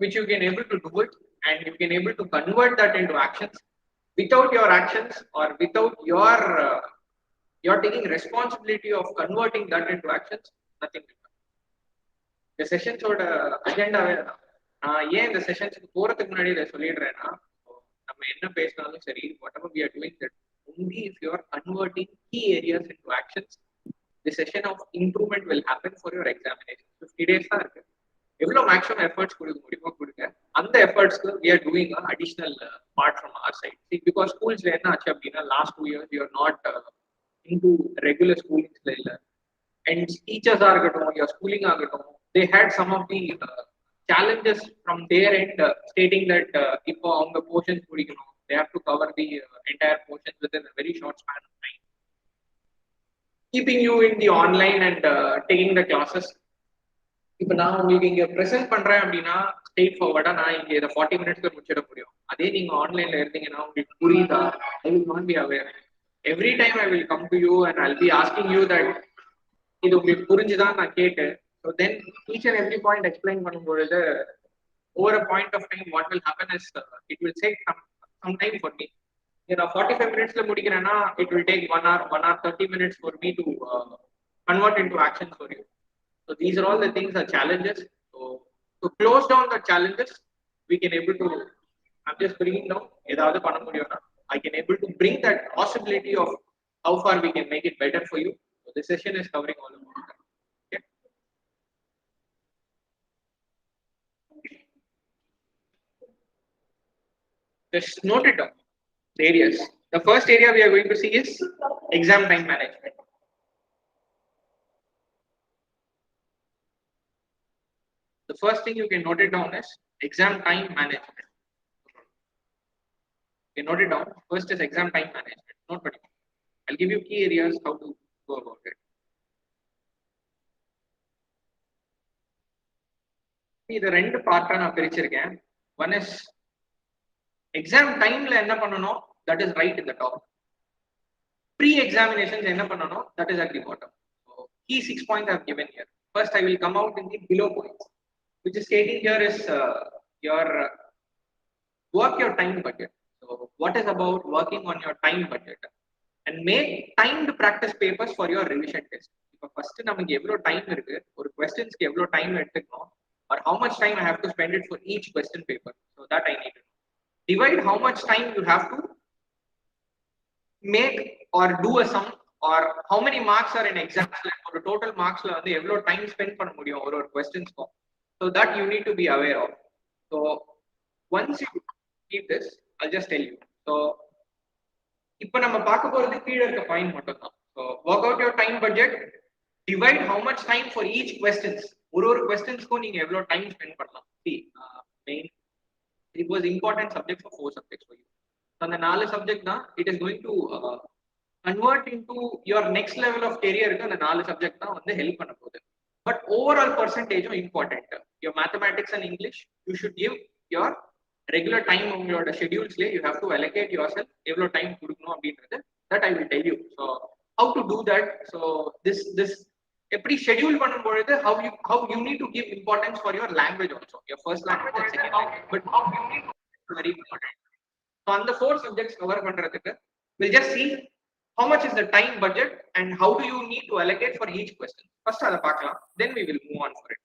which you can able to do it, and you can able to convert that into actions. Without your actions or without you're taking responsibility of converting that into actions, nothing will happen. The sessions ஓட அஜெண்டாவே தான். நான் ஏன் இந்த செஷன்ஸ்க்கு போறதுக்கு முன்னாடி இதை சொல்லிடுறேன்னா, நம்ம என்ன பேசினாலும் சரி, whatever we are doing, that only if you are converting key areas into actions, the session of improvement will happen for your examination. 50 days தான் இருக்கு. எவ்வளவு மேக்ஸிமம் எஃபர்ட்ஸ் கொடுக்க முடியுமோ கொடுங்க. அந்த எஃபர்ட்ஸ்க்கு we are doing an additional part from our side. See, because schools என்ன ஆச்சு அப்படின்னா, last 2 years you are not into regular schooling இல்ல. And teachers ஆகட்டும், your schooling ஆகட்டும், they had some of the challenges from their end, stating that இப்போ அவங்க portions முடிக்கணும், they have to cover the entire portions within a very short span of time, keeping you in the online and taking the classes. இப்போ நான் உங்களுக்கு இங்க present பண்றேன் அப்படின்னா straight ஃபார்வர்டா நான் இங்க இதை 40 மினிட்ஸ்ல முடிச்சிட முடியும். அதே நீங்க ஆன்லைன்ல இருந்தீங்கன்னா உங்களுக்கு புரியுதா? I will not be aware. Every time I will come to you and I will be asking you that இது உங்களுக்கு புரிஞ்சுதான் நான் கேட்டு. So then each and every point explain பண்ணும்பொழுது over a point of time what will happen is it will take some time for me. 45 minutes la mudikrena, it will take 1 hour 30 minutes for me to convert into actions for you. So these are all the things are challenges. So to close down the challenges, we can able to, I'm just bringing down edavadhu panna mudiyona, I can able to bring that possibility of how far we can make it better for you. So this session is covering all about that. Okay. Just note it down, the areas. The first area we are going to see is exam time management. The first thing you can note it down is exam time management. You note it down. First is exam time management. Note it. I'll give you key areas how to go about it. இது ரெண்டு பார்ட்டா நான் பிரிச்சிருக்கேன். One is exam timeல என்ன பண்ணனும், that is right in the top. Pre-examinations என்ன பண்ணனும், that is at the bottom. So key 6 points I have given here. First I will come out in the below points, which is stating here is your work your time budget. So what is about working on your time budget and make timed practice papers for your revision test. இப்போ first நமக்கு எவ்வளவு time இருக்கு, ஒரு questions-க்கு எவ்வளவு time எடுத்துக்கணும், or how much time I have to spend it for each question paper. So that I need to know. Divide how much time you have to make or do a sum, or how many marks are in exams, like ஒரு total marksல வந்து எவ்வளவு time spend பண்ண முடியும் ஒரு questions-க்கு. So that you need to be aware of. So once you keep this, I'll just tell you. So இப்போ நம்ம பார்க்க போறது கீழ இருக்க பாயிண்ட் மட்டும் தான். So work out your time budget, divide how much time for each questions. ஒரு questions-க்கு நீங்க எவ்வளவு time spend பண்ணலாம். See, main it was important subject for 4 subjects for you. So அந்த 4 subject தான் it is going to convert into your next level of career க்கு அந்த 4 subject தான் வந்து ஹெல்ப் பண்ண போகுது. But overall percentage important. Your mathematics and English, you should give your regular time உங்களோட schedules-ல you have to allocate yourself எவ்வளவு time கொடுக்கணும் அப்படின்றது that I will tell you. So how to do that. So this எப்படி schedule பண்ணும்போது how you need to give importance for your language also, your first language and second language, but how you need to very important. So on the 4 subjects cover பண்றதுக்கு we'll just see how much is the time budget and how do you need to allocate for each question. First அதை பார்க்கலாம், then we will move on for it.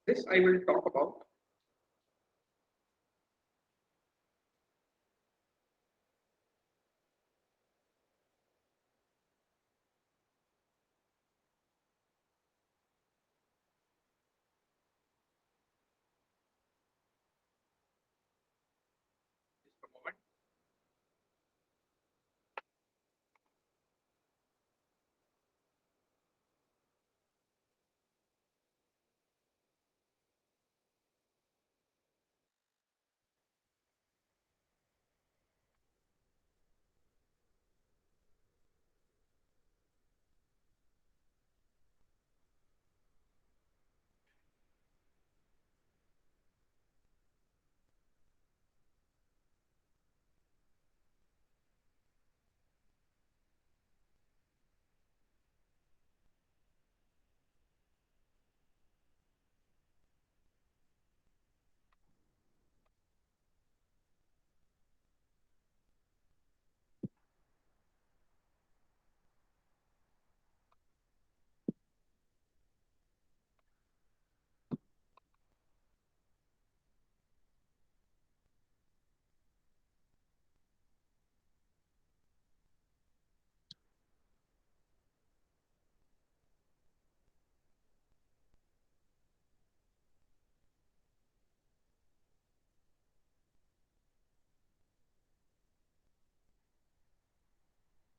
This I will talk about. Just a moment.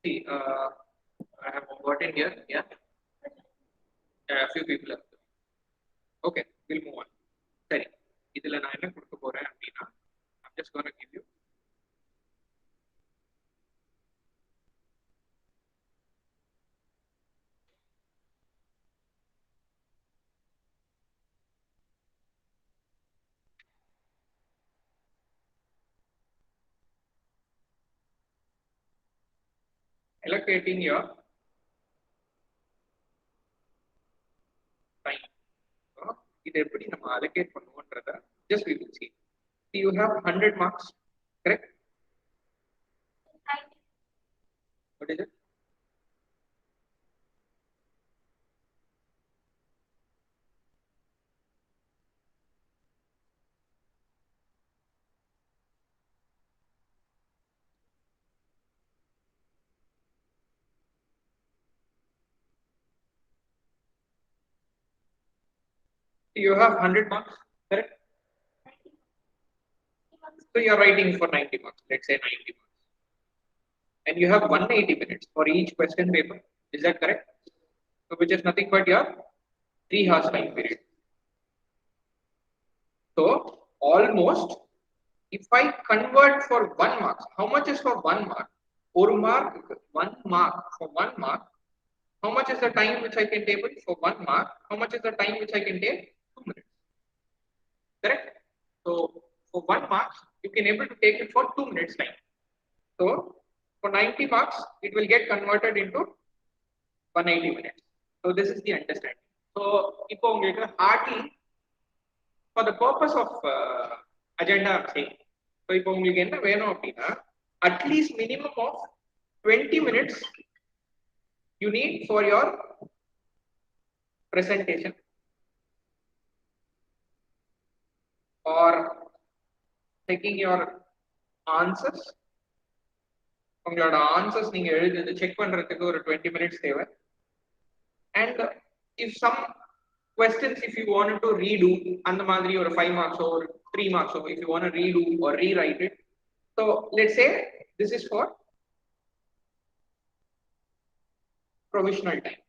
See, I have got in here. Yeah, a few people have. Okay, we'll move on. Sorry, idhula na enna kudukka poren appadina, I'm just going to give you allocating your time. இது எப்படி நம்ம allocate பண்ணுவோன்றத just we will see. You have 100 marks, correct? What is it? You have 100 marks, correct? So you are writing for 90 marks, let's say 90 marks. And you have 180 minutes for each question paper. Is that correct? So which is nothing but your 3 hours time period. So almost, if I convert for 1 mark, how much is for 1 mark? 1 mark for 1 mark. How much is the time which I can take for 1 mark? How much is the time which I can take? 2 minutes. Correct? So for 1 mark, you can able to take it for 2 minutes time. So for 90 marks, it will get converted into 180 minutes. So this is the understanding. So hardly for the purpose of agenda, I'm saying. So at least minimum of 20 minutes you need for your presentation or taking your answers. From your answers, you check 20 minutes. And if some questions, if you wanted to redo, and the madri or 5 marks or 3 marks, or if you want to redo or rewrite it. So let's say this is for provisional time.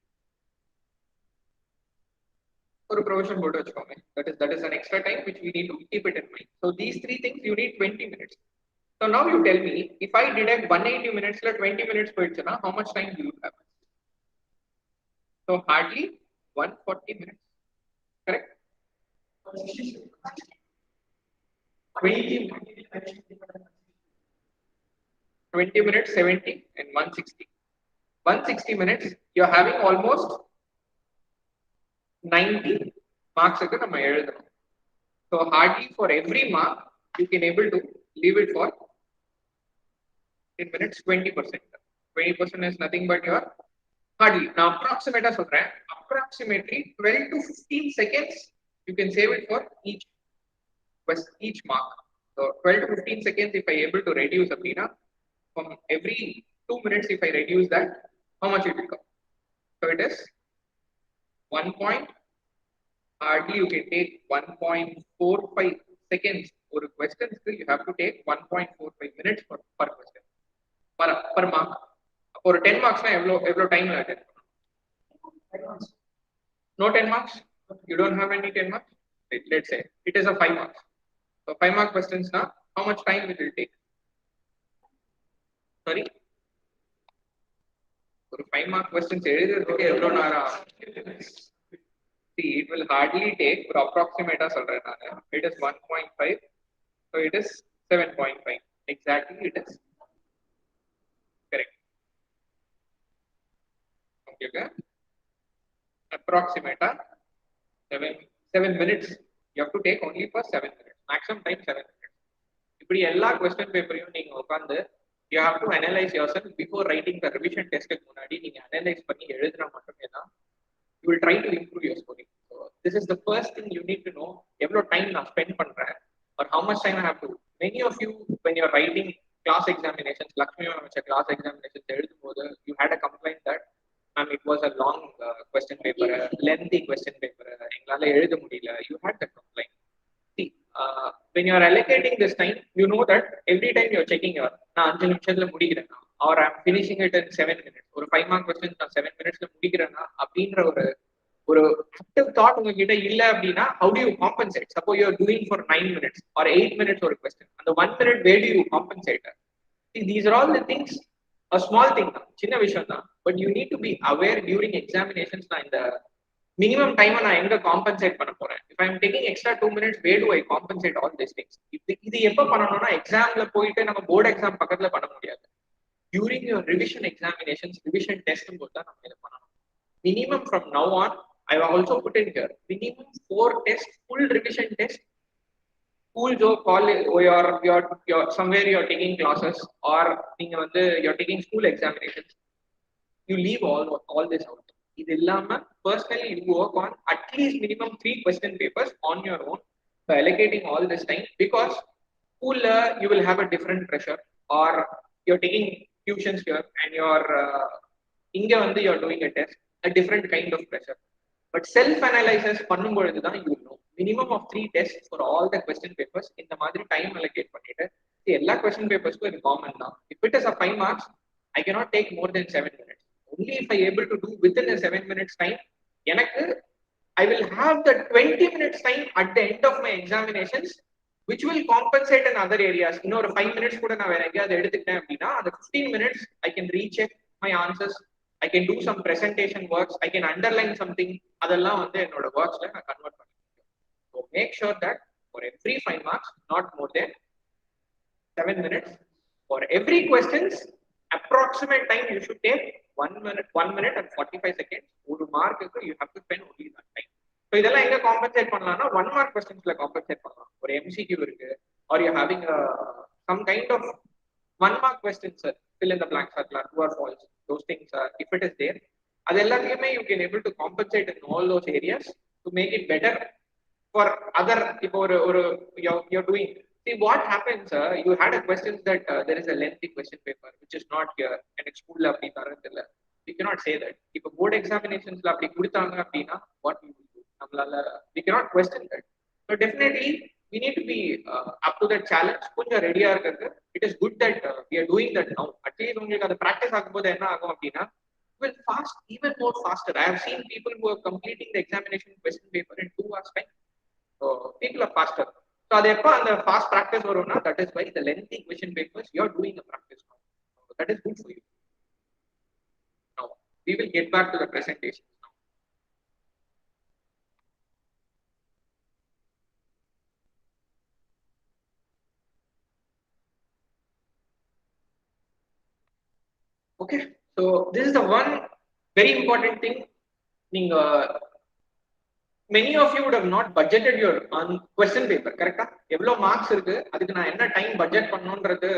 For a provision board, that is an extra time which we need to keep it in mind. So these 3 things you need 20 minutes. So now you tell me, if I deduct 180 minutes, 20 minutes per chana, how much time do you have? So hardly 140 minutes. Correct? 20 minutes, 70 and 160. 160 minutes, you're having almost 90 marks. So hardly for every mark, you can able to leave it for 10 minutes, 20%. 20% is nothing but your hardly. Now approximately 12 to 15 seconds, you can save it for each mark. So 12 to 15 seconds, if I able to reduce from every 2 minutes, if I reduce that, how much it will come? So it is 1 point. Hardly you can take 1.45 seconds for a question. You have to take 1.45 minutes per question per mark. For 10 marks, every time no 10 marks. You don't have any 10 marks. Let's say it is a 5 marks. So 5 mark questions now. How much time it will take? Sorry. For 5 mark questions, see, it will hardly take for approximate. It is 1.5. So it is 7.5. Exactly, it is correct. Okay. Approximate 7 minutes. You have to take only for 7 minutes. Maximum time 7 minutes. If you all question paper, you have to analyze yourself before writing the revision test. Analyze you will try to improve your scoring. So this is the first thing you need to know. Every time I spend or how much time I have to. Many of you, when you're writing class examinations, Lakshmi class examinations, you had a complaint that it was a long question paper, a lengthy question paper. You had that complaint. See, when you are allocating this time, you know that every time you are checking your or I'm finishing it in 7 minutes. ஒரு 5 mark questions நான் 7 minutesல முடிக்கிறேன்னா அப்படின்ற ஒரு active thought உங்ககிட்ட இல்ல அப்படின்னா how do you compensate? Suppose you are doing for 9 minutes or 8 minutes ஒரு question. அந்த 1 minute where do you compensate? See, these are all the things, a small thing, சின்ன விஷயம் தான், but you need to be aware during examinations நான் இந்த minimum time நான் எங்க compensate பண்ண போறேன். If I am taking extra 2 minutes, where do I compensate all these things? இது எப்ப பண்ணணும்னா எக்ஸாம்ல போயிட்டு நம்ம போர்டு எக்ஸாம் பக்கத்துல பண்ண முடியாது. During your revision examinations, revision test போது தான் நம்ம இதை பண்ணணும். Minimum from now on, I have also put in here, minimum 4 tests, full revision test. School or college, or you're somewhere you're taking classes, or you're taking school examinations. You leave all this out. Personally, you work on at least minimum 3 question papers on your own by allocating all this time, because school you will have a different pressure, or you're taking tuitions here and you're doing a test, a different kind of pressure. But self-analysis பண்ணும்பொழுது தான் you know minimum of 3 tests for all the question papers. இந்த மாதிரி time allocate பண்ணிட்டு எல்லா question papersக்கும் இது common தான். If it is a 5 marks, I cannot take more than 7 minutes. Only if I able to do within a 7 minutes time, எனக்கு I will have the 20 minutes time at the end of my examinations, which will compensate in other areas. இன்னொரு 5 minutes கூட நான் வேற எங்கேயாவது எடுத்துக்கிட்டேன் அப்படின்னா அந்த 15 minutes I can recheck my answers. I can do some presentation works. I can underline something. அதெல்லாம் என்னோட worksல நான் convert பண்ணிருக்கேன். So make sure that for every 5 marks, not more than 7 minutes. For every questions, approximate time you should take 1 minute and 45 seconds. ஒரு மார்க்குக்கு you have to spend only that time. So இதெல்லாம் எங்க compensate பண்ணலாம்னா 1 mark questionsல compensate பண்ணலாம். ஒரு MCQ இருக்கு, or you're having some kind of 1 mark questions, fill in the blanks, true or false. Those things, if it is there, adellakkume you can able to compensate in all those areas to make it better for other. If you're doing, see what happens, you had a question that there is a lengthy question paper which is not here, and it's school la apdi tharandilla. We cannot say that. If a board examinations la apdi kudutanga appadina, what we will do, nammalaala we cannot question that. So definitely we need to be up to that challenge. Konja ready ah irukku. It is good that we are doing that now. At least ungalku adu practice agumbodhu enna agum appadina, will fast, even more faster. I have seen people who are completing the examination question paper in 2 hours time. So people are faster. So adu eppa and fast practice varuna, that is why the lengthy question papers you are doing a practice now. So that is good for you. Now we will get back to the presentation. Okay, so this is the one very important thing. Many of you would have not budgeted your question paper, correct? Evlo marks irukku, adukku na enna time budget pannondradhu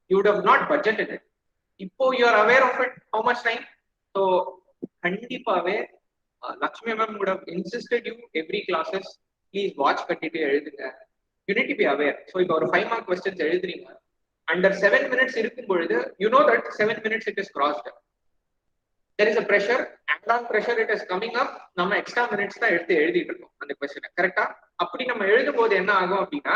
you would have not budgeted it. Ipo you are aware of it, how much time? So kandipave Lakshmi ma'am would have insisted you every classes, please watch கட்டிட்டு எழுதுங்க. You need to be aware. So if ஒரு 5 mark questions எழுதுறீங்க, under 7 minutes இருக்கும் பொழுது, you know that 7 minutes it is crossed. There is a pressure, and on pressure it is coming up. நம்ம extra minutes தான் எடுத்து எழுதிட்டு இருக்கோம் அந்த question, கரெக்ட்டா? அப்படி நம்ம எழுதும்போது என்ன ஆகும் அப்படின்னா,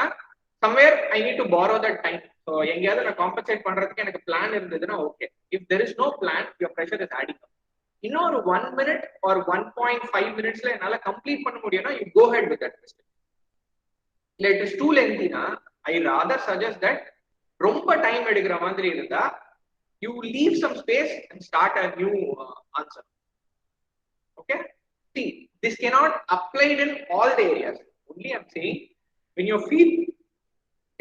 somewhere I need to borrow that time. So எங்கயாவது நான் compensate பண்றதுக்கு எனக்கு plan இருந்ததுன்னா okay. If there is no plan, your pressure is adding up. இன்னொரு 1 minute or 1.5 minutesல என்னால complete பண்ண முடியும்னா you go ahead with that question. It is too lengthy na, I rather suggest that ரொம்ப time எடுக்கிற மாதிரி இருந்தா you leave some space and start a new answer. Okay, see, this cannot applied in all the areas. Only I'm saying when you feel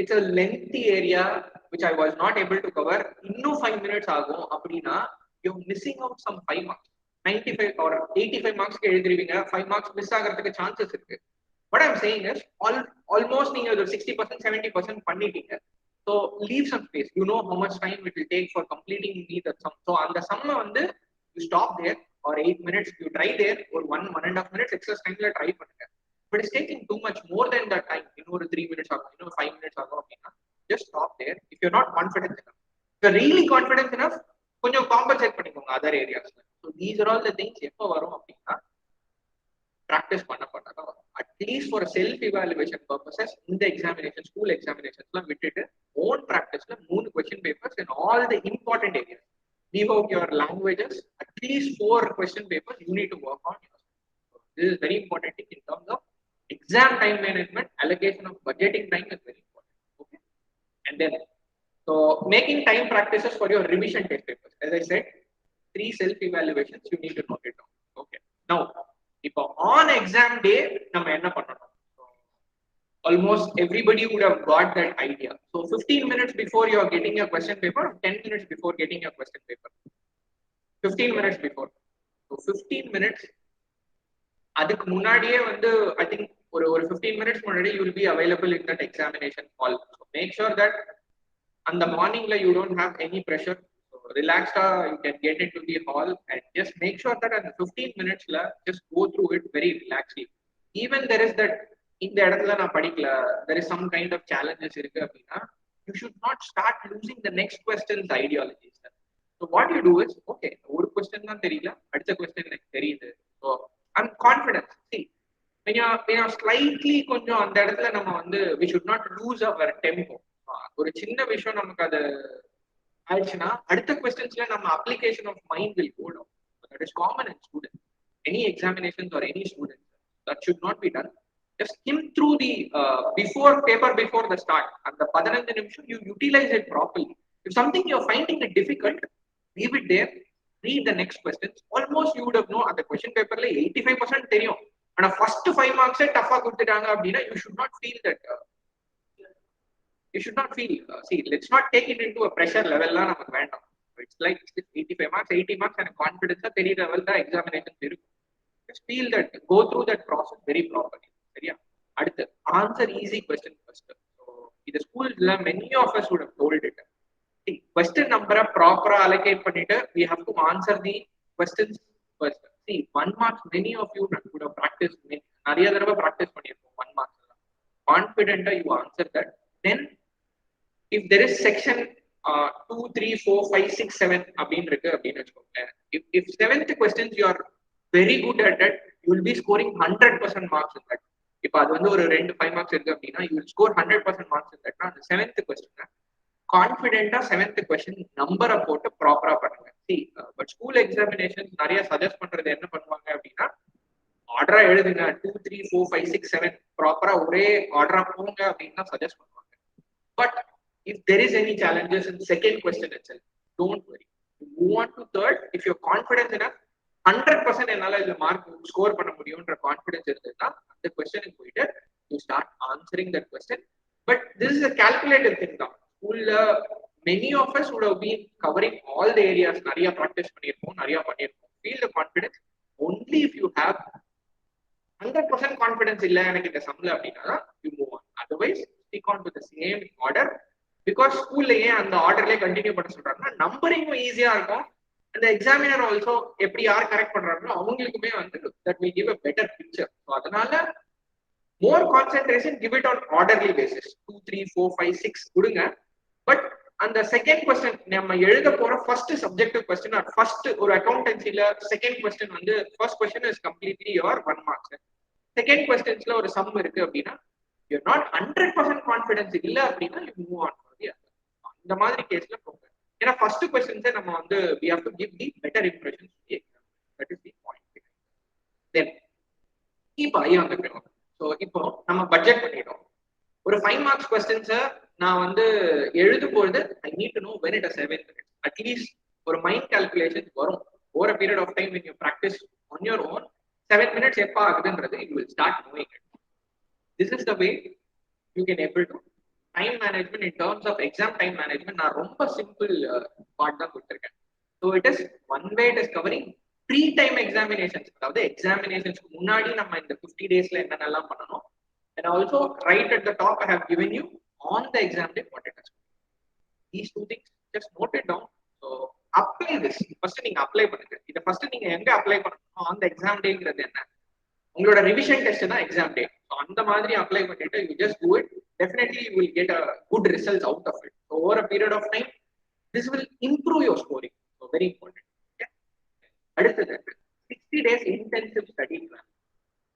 it's a lengthy area which I was not able to cover, இன்னும் 5 minutes ஆகும் அப்படின்னா you're missing out some 5 marks. 95 or 85 marks எழுதிருவீங்க, 5 marks miss ஆகிறதுக்கு chances இருக்கு. What I'm saying is almost நீங்க ஒரு 60% 70% பண்ணிட்டீங்க. So leave some space. You know how much time it will take for completing the sum. So on the sum you stop there, or 8 minutes you try there, or 1.5 minutes excess time la try பண்ணுங்க. But it's taking too much more than that time. ஒரு 3 minutes ஆகும், 5 minutes ஆகும் அப்படின்னா just stop there. If you're not confident enough, if you're really confident enough, கொஞ்சம் compensate பண்ணிக்கோங்க other areas. So these are all the things எப்ப வரும் அப்படின்னா practice பண்ண at least for self evaluation purposes in the examination, school examinations la விட்டுட்டு own practice la 3 question papers in all the important areas. Leave out your languages, at least 4 question papers you need to work on. So this is very important thing in terms of exam time management. Allocation of budgeting time is very important. Okay, and then so making time practices for your revision test papers. As I said, 3 self evaluations you need to note it down. Okay, now இப்போ on exam day நம்ம என்ன பண்ணணும்? Almost everybody would have got that idea. So 15 minutes before you are getting your question paper, 10 minutes before getting your question paper, 15 minutes before. So 15 minutes அதுக்கு முன்னாடியே வந்து I think ஒரு 15 minutes முன்னாடி you will be available in that examination hall. So make sure that on the morning la you don't have any pressure. So relaxed, you can get into the hall and just make sure that in 15 minutes la just go through it very relaxedly. Even there is that இந்த இடத்துல நான் படிக்கல, there is some kind of challenges இருக்கு அப்படின்னா you should not start losing the next question's ideologies. So what you do is, okay, ஒரு question தான் தெரியல, அடுத்த question எனக்கு தெரியுது. So I'm confident. See, when you're slightly கொஞ்சம் அந்த இடத்துல நம்ம வந்து we should not lose our tempo. ஒரு சின்ன விஷயம் நமக்கு அது ஆயிடுச்சுன்னா அடுத்த questions-ல நம்ம application of mind will go down. That is common in students. Any examinations or any students, that should not be done. Just skim through the paper before the start, and the 15 நிமிஷம் you utilize it properly. If something you're finding it difficult, leave it there, read the next questions. Almost you would have known at the question paper la 85% தெரியும், ஆனா first 5 marks tough ஆ கொடுத்துட்டாங்க அப்படின்னா you should not feel that see, let's not take it into a pressure level la நமக்கு வேண்டாம். It's like 85 marks 80 marks and confidence ஆ தெரியற level தான் examination இருக்கும். Just feel that, go through that process very properly. சரியா? அடுத்து answer easy question first. So இந்த ஸ்கூல்ல many of us would have told it. See, question number proper allocate பண்ணிட்டு we have to answer the questions first. See, 1 marks many of you would have practiced, நிறைய தடவை practice பண்ணிருப்போம் 1 marks. Confident you answer that. Then if there is section 2 3 4 5 6 7 அப்படின்னு இருக்கு அப்படின்னு வெச்சுக்கோங்க. If 7th questions you are very good at that, you will be scoring 100% marks in that. இப்ப அது வந்து ஒரு 5 marks இருக்கு அப்படின்னா you will score 100% marks in that. அந்த 7th question கான்ஃபிடென்ட்டா 7th question நம்பரை போட்டு ப்ராப்பரா பண்ணுங்க. See, பட் ஸ்கூல் எக்ஸாமினேஷன் நிறைய சஜஸ்ட் பண்றது என்ன பண்ணுவாங்க அப்படின்னா ஆர்டரா எழுதுங்க 2 3 4 5 6 7 ப்ராப்பரா ஒரே ஆர்டரா போங்க அப்படின்னு தான் சஜஸ்ட் பண்ணுவாங்க. But if there is any challenges in second question itself, don't worry. You move on to third. If you're confident enough, 100% என்னால இந்த மார்க் ஸ்கோர் பண்ண முடியும்ன்ற கான்ஃபிடன்ஸ் இருந்ததுன்னா அந்த கொஸ்டினுக்கு போயிட்டு you start answering that question. But this is a calculated thing தான். ஸ்கூல்ல many of us would have been covering all the areas, நிறைய ப்ராக்டிஸ் பண்ணியிருப்போம், நிறைய பண்ணியிருப்போம். Feel the confidence only if you have 100% confidence இல்ல எனக்கு இந்த சம்ல அப்படின்னா you move on. Otherwise stick on to the same order, because ஸ்கூல்ல ஏன் அந்த ஆர்டர்லயே கண்டினியூ பண்ண சொல்றாங்கன்னா நம்பரிங்கும் ஈஸியா இருக்கும். அந்த எக்ஸாமினர் ஆல்சோ எப்படி யார் கரெக்ட் பண்றாங்களோ அவங்களுக்குமே வந்து that will give a better picture. So அதனால more concentration, give it on orderly basis. 2 3 4 5 6 கொடுங்க. பட் அந்த செகண்ட் கொஸ்டின் நம்ம எழுத போற first subjective question or first ஒரு அக்கௌண்டன்சில செகண்ட் கொஸ்டின் வந்து first question is completely your 1 marks. Second கொஸ்டின்ஸ்ல ஒரு சம் இருக்கு அப்படின்னா you're not 100% கான்ஃபிடன்ஸ் இல்ல அப்படின்னா you move on. இந்த மாதிரி கேஸ்ல போங்க. ஏன்னா ஃபர்ஸ்ட் क्वेश्चंस நம்ம வந்து we have to give the better impression to the exam. That is the point. Then keep eye on the ground. So இப்போ நம்ம பட்ஜெட் பண்ணிட்டோம். ஒரு 5 marks questions நான் வந்து எழுதும்போது I need to know when it is 7 minutes. At least ஒரு mind calculation வரும். over a period of time when you practice on your own 7 minutes எப்ப ஆகுதுன்றது you will start knowing it. This is the way you can able to time management in terms of exam time management. நான் ரொம்ப simple part தான் கொடுத்திருக்கேன். So it is one way it is covering pre-time examinations. அதாவது எக்ஸாமினேஷன்ஸ்க்கு முன்னாடி நம்ம இந்த 50 daysல என்னென்னலாம் பண்ணணும். And also right at the top I have given you on the exam day what it is. These two things just note it down. So apply this. First நீங்க apply பண்ணுங்க. இத first நீங்க எங்க அப்ளை பண்ணணும் on the exam dayங்கிறது என்ன? உங்களோட revision test தான் exam டே. அந்த மாதிரி அப்ளை பண்ணிட்டு you just do it. Definitely you will get a good results out of it. So over a period of time this will improve your scoring. So very important. Okay? அடுத்தது 60 days intensive study plan.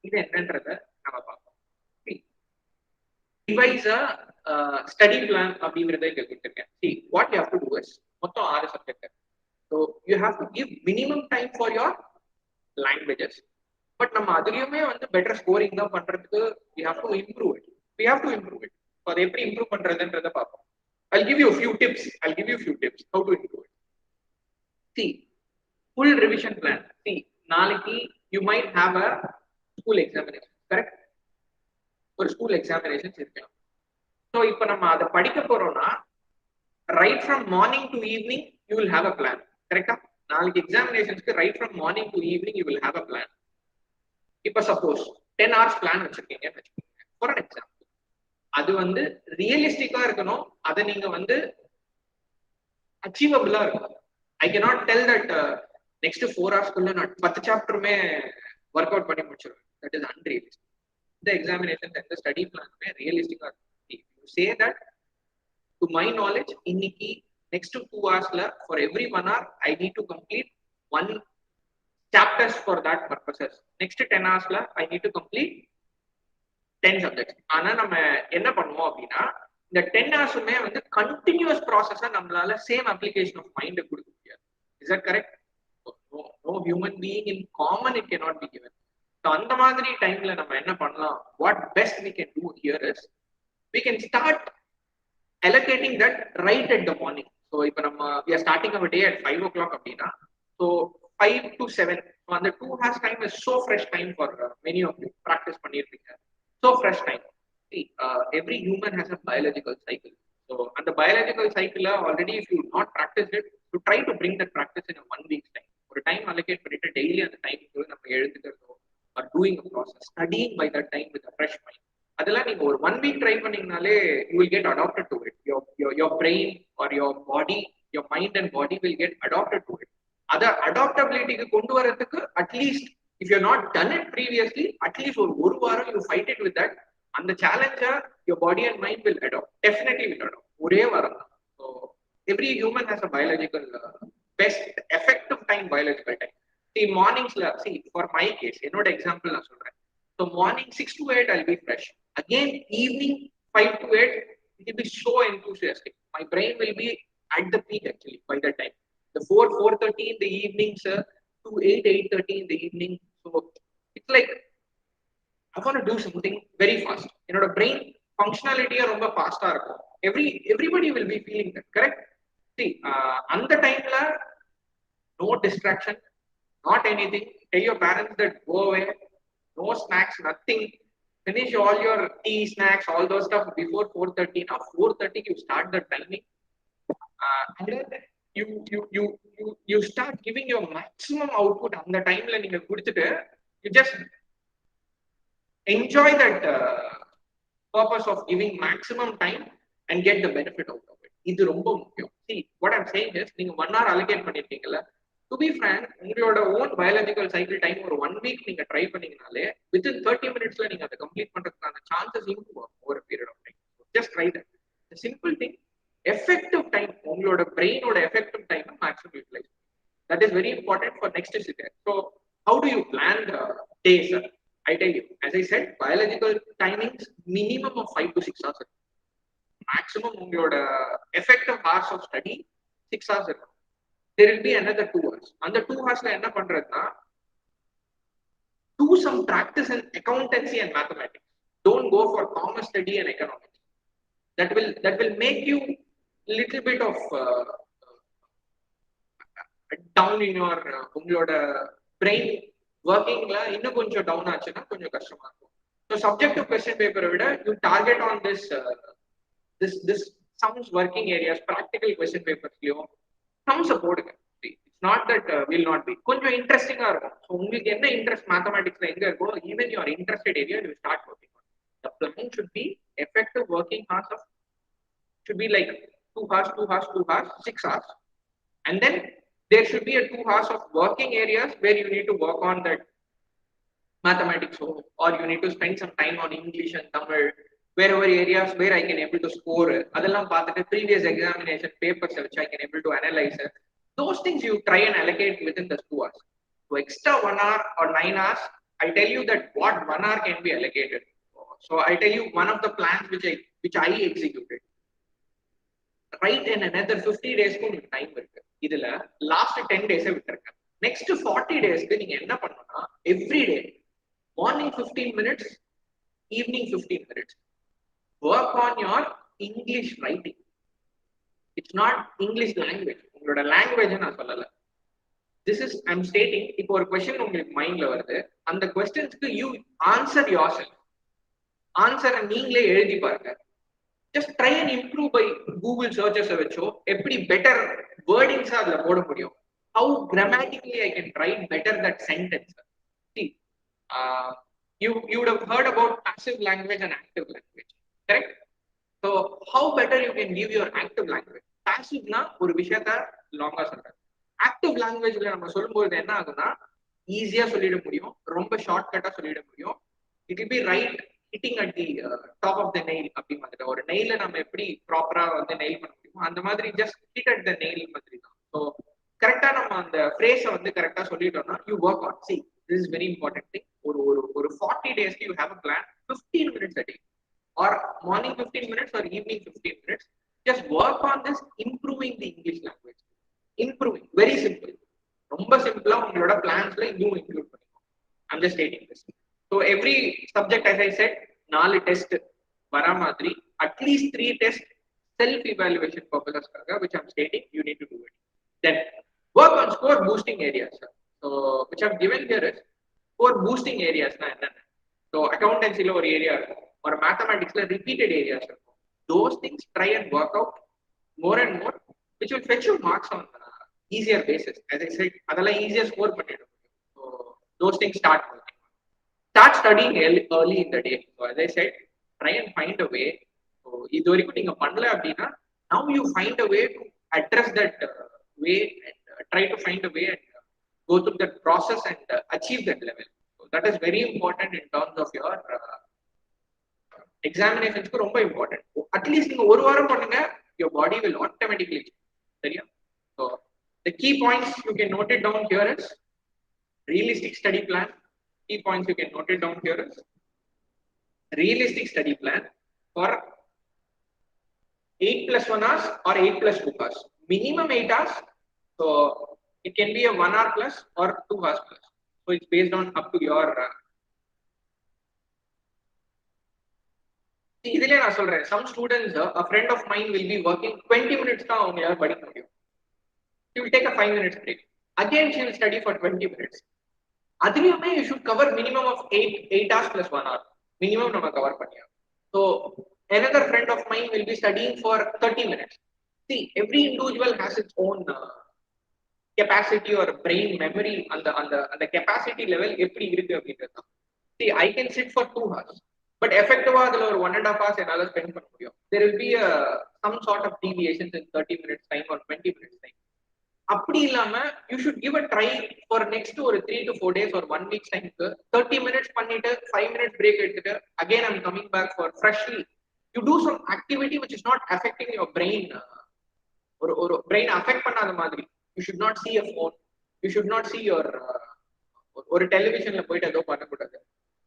இது என்னன்றதை நம்ம பார்ப்போம். Devise a study plan அப்படிங்கறத இங்க கொடுத்திருக்கேன். See, what you have to do is மொத்தம் 6 subject. So you have to give minimum time for your languages. But நம்ம அதுலயுமே வந்து பெட்டர் ஸ்கோரிங் தான் பண்றதுக்கு we have to improve it. We have to improve it. So அதை எப்படி improve பண்றதுன்றத பார்ப்போம். I'll give you a few tips. How to improve it. See, full revision plan. See, நாளைக்கு you might have a school examination, correct? ஒரு school examinations இருக்கலாம். So இப்போ நம்ம அதை படிக்க போறோம்னா right from morning to evening you will have a plan, கரெக்டா? நாளைக்கு எக்ஸாமினேஷன்ஸ்க்கு right from morning to evening you will have a plan. இப்போ சப்போஸ் 10 hours பிளான் வச்சிருக்கீங்கன்னு வச்சுக்கோங்க ஃபார் அன் எக்ஸாம்பிள். அது வந்து ரியலிஸ்டிக்கா இருக்கணும், அதை நீங்க வந்து அச்சீவபிளா இருக்கணும். I cannot tell that next 4 hours நான் 10 சாப்டருமே ஒர்க் அவுட் பண்ணி முடிச்சிருவேன். That is unrealistic. The examinations and the study plan may realistic are. You say that to my knowledge inniki next to 2 hours la for every 1 hour I need to complete 1 chapters for that purposes. Next 10 hours la I need to complete 10 subjects. ஆனா நம்ம என்ன பண்ணுவோம் அப்படின்னா இந்த 10 hours உமே வந்து continuous ப்ராசஸா நம்மளால same application of mind கொடுக்க முடியாது. Is that correct? No human being in common it cannot be given. So அந்த மாதிரி டைம்ல நம்ம என்ன பண்ணலாம்? What best we can do here is we can start allocating that right at the morning. So இப்போ நம்ம we are starting our day at 5 o'clock அப்படின்னா so 5 to 7 so அந்த 2 hours time is so fresh time for many of you practice பண்ணிருப்பீங்க. So fresh time. See, every human has a biological cycle. So and the biological cycle already if you not practice it, you try to bring that practice in a 1 week's time. ஒரு time allocate பண்ணிட்டு daily அந்த டைம்க்கு நம்ம எழுதுகிறதோ or doing a process, studying by that time with a fresh mind. அதெல்லாம் நீங்க ஒரு 1 week try பண்ணீங்கனாலே you will get adopted to it. Your brain or your body, your mind and body will get adopted to it. அத adaptability-க்கு கொண்டு வரதுக்கு at least if you have not done it previously, at least ஒரு வாரம் you fight it with that. அந்த challenge your body and mind will adopt. Definitely will adopt. ஒரே வாரம். So every human has a biological best effective time, biological time. See, mornings, see, for my case, என்னோட example நான் சொல்றேன். So morning 6 to 8 I'll be fresh. Again, evening 5 to 8 it will be so enthusiastic. My brain will be at the peak actually by that time. The 4:30 in the evenings to 8:30 in the evening. So it's like I want to do something very fast. என்னோட brain functionality ரொம்ப ஃபாஸ்டா இருக்கும். Everybody will be feeling that, correct? See, அந்த டைம்ல no distraction. Not anything. Tell your parents that go away. No snacks, nothing. Finish all your tea, snacks, all those stuff before 4:30. Now 4:30 you start the timing, and then you start giving your maximum output on the time. Like you just enjoy that purpose of giving maximum time and get the benefit out of it. இது ரொம்ப முக்கியம். See, what I'm saying is நீங்க 1 hour allocate பண்ணிருக்கீங்கல்ல. To be frank, உங்களோட own biological cycle time ஒரு 1 week நீங்க try பண்ணீங்கனாலே within 30 minutesல நீங்க அதை complete பண்றதுக்கான சான்சஸ் இம்ப்ரூவ் ஆகும் over a period of time. Just try that. The simple thing, effective time, உங்களோட பிரெயினோட effective time maximum utilize. That is very important for next step. So how do you plan the day, sir? I tell you, as I said, biological timings minimum of 5 to 6 hours. Maximum உங்களோட effective hours of study 6 hours இருக்கும். There will be another 2 hours. And the 2 hours என்ன பண்றதுன்னா do some practice in accountancy and mathematics. Don't go for commerce study and economics. That will make you little bit of down in your உங்களோட brain workingல இன்னும் கொஞ்சம் down ஆச்சுன்னா கொஞ்சம் கஷ்டமா இருக்கும். So subjective question paper விட you target on this sums working areas, practical question papers லயும் sums போடுங்க. It's not that will not be கொஞ்சம் இன்ட்ரெஸ்டிங்கா இருக்கும். ஸோ உங்களுக்கு என்ன இன்ட்ரெஸ்ட் மேத்தமேட்டிக்ஸ்ல எங்க இருக்கோ even your interested area you start working on. The plan should be effective working hours of should be like 2 hours, 6 hours, and then there should be a 2 hours of working areas where you need to work on that mathematics or you need to spend some time on English and Tamil, wherever areas where I can able to score. அதெல்லாம் பார்த்துட்டு previous examination papers which I can able to analyze. Those things you try and allocate within the 2 hours. So extra 1 hour or 9 hours, I tell you that what 1 hour can be allocated. So I tell you one of the plans which I executed. Right in another 50 days time இருக்கு. இதுல last 10 days விட்டுருக்கேன். Next 40 days நீங்க என்ன பண்ணணும்னா every day morning 15 minutes, evening 15 minutes. Work on your English writing. It's not English language. உங்களோட language நான் சொல்லல. This is I'm stating இப்போ ஒரு question உங்களுக்கு மைண்ட்ல வருது. அந்த questions-க்கு you answer yourself. Answer நீங்களே எழுதி பாருங்க. Just try and improve by Google searches வச்சோ எப்படி better wordings அதுல போட முடியும். How grammatically I can write better that sentence. See, you would have heard about passive language and active language, correct? So how better you can give your active language. Passive na ஒரு விஷயத்தை லாங்கா சொல்றேன். Active languageல நம்ம சொல்லும்போது என்ன ஆகும்னா ஈஸியா சொல்லிட முடியும், ரொம்ப ஷார்ட்கட்டா சொல்லிட முடியும். It will be right hitting at the top of the nail அப்படி மாதிரி. ஒரு நெயில நம்ம எப்படி ப்ராப்பரா வந்து நெயில் பண்ண முடியுமோ அந்த மாதிரி just hit at the nail மாதிரி தான். ஸோ கரெக்டா நம்ம அந்த ஃப்ரேஸை வந்து கரெக்டா சொல்லிட்டோம்னா you work on. See, this is very important thing. ஒரு 40 days you have a plan, 15 minutes a day or morning 15 minutes or evening 15 minutes. Just work on this, improving the English language. Improving, very simple. ரொம்ப சிம்பிளா உங்களோட பிளான்ஸ்ல இதுவும் include பண்ணிக்கோங்க. I'm just stating this. So every subject, as I said, 4 test vara madri, at least 3 tests self evaluation purposes which I'm stating you need to do it. Then work on score boosting areas. So which I've given here is score boosting areas na enna. So accountancy lo or area or mathematics la repeated areas. Those things try and work out more and more, which will fetch you marks on easier basis. As I said, adala easier score pannidum. So those things start studying early in the day. So as I said, try and find a way. So இது வரைக்கும் நீங்க பண்ணல அப்படின்னா now you find a way to address that way and try to find a way and go through that process and achieve that level. So that is very important in terms of your examinations. ரொம்ப important. At least நீங்க ஒரு வாரம் பண்ணுங்க, your body will automatically change. சரியா? So the key points you can note it down here is realistic study plan. Key points you can note it down here is realistic study plan for 8 plus 1 hours or 8 plus 2 hours. Minimum 8 hours. So it can be a 1 hour plus or 2 hours plus. So it's based on up to your. இதுலயே நான் சொல்றேன், some students, a friend of mine will be working 20 minutes தான் அவங்களால படிக்க முடியும். She will take a 5 minutes break. Again she will study for 20 minutes. அதுலயுமே you should cover minimum of 8 hours plus 1 hour. Minimum நம்ம cover பண்ணியா. So another friend of mine will be studying for 30 minutes. See, every individual has its own capacity or brain memory and the capacity level எப்படி இருக்கு அப்படின்றது. See, I can sit for 2 hours, but effectively அதுல ஒரு 1.5 hours என்னால spend பண்ண முடியும். There will be some sort of deviations in 30 minutes time or 20 minutes time. அப்படி இல்லாம you should give a try for next ஒரு 3 to 4 days or 1 week time 30 minutes பண்ணிட்டு 5 minutes break எடுத்துட்டு again I'm coming back for freshly. You do some activity which is not affecting your brain. ஒரு brain affect பண்ணாத மாதிரி. You should not see a phone. You should not see your ஒரு televisionல போயிட்டு ஏதோ பண்ணக்கூடாது.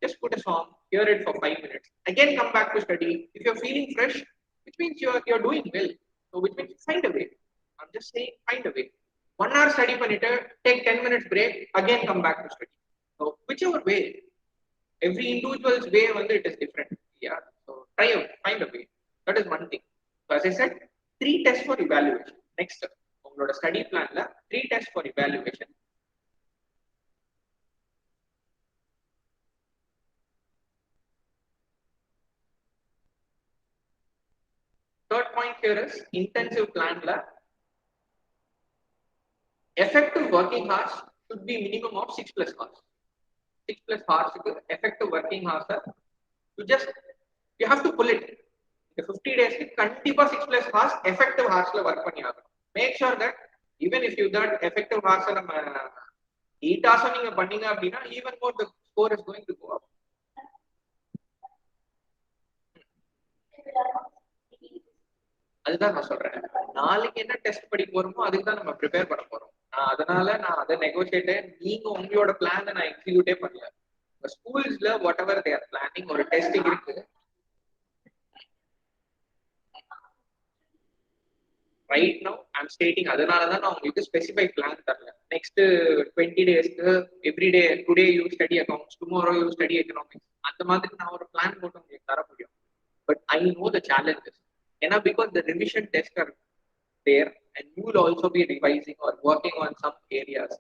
Just put a song, hear it for 5 minutes. Again come back to study. If you're feeling fresh, which means you're doing well. So which means find a way. I'm just saying find a way. 1 hour study பண்ணிட்டு take 10 minutes break, again come back to study. So whichever way, every individual's way வந்து it is different. Yeah. So try out, find a way. That is one thing. So as I said, 3 tests for evaluation. Next, உங்களோட study planல 3 tests for evaluation. Third point here is intensive planல effective working hours should be minimum of 6 plus hours. 6 plus hours is effective working hours. You have to pull it. The 50 days kandipa 6 plus hours effective hours la work panni agum. Make sure that even if you that effective hours la 8 hours நீங்க பண்ணீங்க அப்படினா even more the score is going to go up. அதுதான் நான் சொல்றேன், நாளைக்கு என்ன test படிக்க போறோமோ அதுக்கு தான் நம்ம ப்ரிப்பேர் பண்ண போறோம். அதனால நான் அதை நெகோசியேட், நீங்க உங்களோட பிளான் நான் எக்ஸிக்யூட்டே பண்ணல. ஸ்கூல்ஸ்ல whatever they are planning ஒரு டெஸ்ட் இருக்கு. ரைட் நவ் ஐம் ஸ்டேட்டிங், அதனால தான் நான் உங்களுக்கு ஸ்பெசிஃபை பிளான் தரல. நெக்ஸ்ட் 20 டேஸ்க்கு everyday today you study accounts, tomorrow you study economics, அந்த மாதிரி நான் ஒரு பிளான் போட்டு உங்களுக்கு தர முடியும். But I know the challenges. ஏன்னா because the revision test are there and you will also be revising or working on some areas.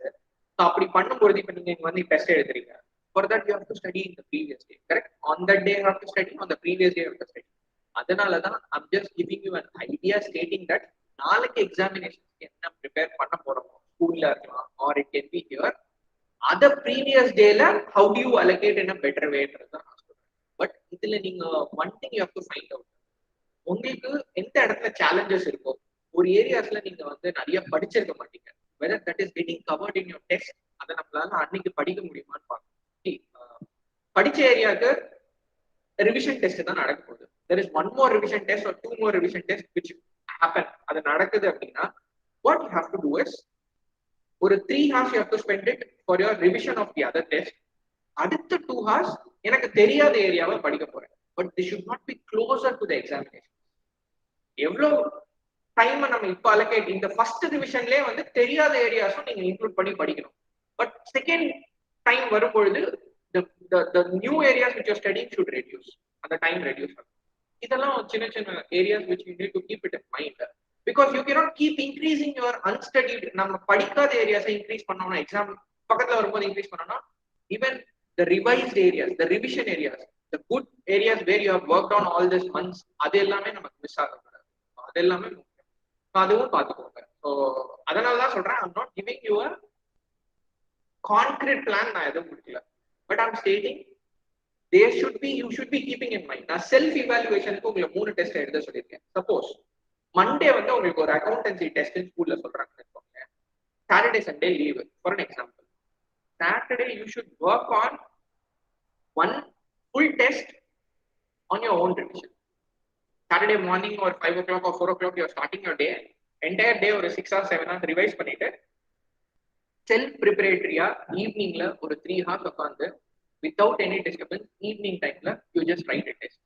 So அப்படி பண்ணும்போது இப்போ நீங்க வந்து டெஸ்ட் எழுதுறீங்க, for that you have to study in the previous day. Correct, on that day you have to study, on the previous day you have to study. அதனால தான் I'm just giving you an idea stating that நாளைக்கு examination என்ன prepare பண்ண போறோம் ஸ்கூல்ல இருக்கலாம், or it can be here அத previous டேல how do you allocate in a better வேன்றது தான் நான் சொல்றேன். பட் இதுல நீங்க one thing you have to find out, உங்களுக்கு எந்த இடத்துல சேலஞ்சஸ் இருக்கோ, ஒரு ஏரியாஸ்ல நீங்க வந்து நிறைய படிச்சிருக்க மாட்டீங்க, whether that is getting covered in your test, அதை நம்மளால அன்னைக்கு படிக்க முடியுமான்னு பார்க்கணும். படிச்ச ஏரியாவுக்கு ரிவிஷன் டெஸ்ட் தான் நடக்க போகுது. there is one more revision test or two more revision tests which happen. அது நடக்குது அப்படின்னா what you have to do is ஒரு 3 hours you have to spend it for your revision of the other test. அடுத்த 2 hours எனக்கு தெரியாத ஏரியாவை படிக்க போறேன். but this should not be closer to the examination. எவ்வளவு டைம் நம்ம இப்போ அலோகேட், இந்த ஃபர்ஸ்ட் ரிவிஷன்லயே வந்து தெரியாத ஏரியாஸும் நீங்க இன்க்ளூட் பண்ணி படிக்கணும். பட் செகண்ட் டைம் வரும்பொழுது the new areas which you're studying should reduce, அந்த டைம் ரெடியூஸ் ஆகும். இதெல்லாம் சின்ன சின்ன areas which you need to keep it in mind, because you cannot keep increasing your unstudied. நம்ம படிக்காத ஏரியாஸை இன்க்ரீஸ் பண்ணோம்னா, எக்ஸாம் பக்கத்துல வரும்போது இன்க்ரீஸ் பண்ணோம்னா, even the revised areas, the revision areas, the good areas where you have worked on all these months, அது எல்லாமே நமக்கு miss ஆகக்கூடாது. அது எல்லாமே முக்கியம், அதுவும் பார்த்துக்கோங்க. ஸோ அதனால தான் சொல்றேன், I'm not giving you a concrete plan, நான் எதுவும் கொடுக்கல. But I'm stating there should be, you should be keeping in mind. நான் செல்ஃப் இவாலுவேஷனுக்கு உங்களை 3 டெஸ்ட் எழுத சொல்லியிருக்கேன். சப்போஸ் மண்டே வந்து உங்களுக்கு ஒரு அக்கௌண்டன்சி டெஸ்ட் ஸ்கூல்ல சொல்றாங்கன்னு வச்சுக்கோங்க, Saturday Sunday leave for an example. Saturday you should work on one full test on your own revision. Saturday morning or 5 o'clock or 4 o'clock you are starting your day, entire day ஒரு 6 or 7 hours revise பண்ணிட்டு self ப்ரிப்பரேட்டரியா ஈவினிங்ல ஒரு 3 hours உட்காந்து without any disturbance evening timeல you just write a test.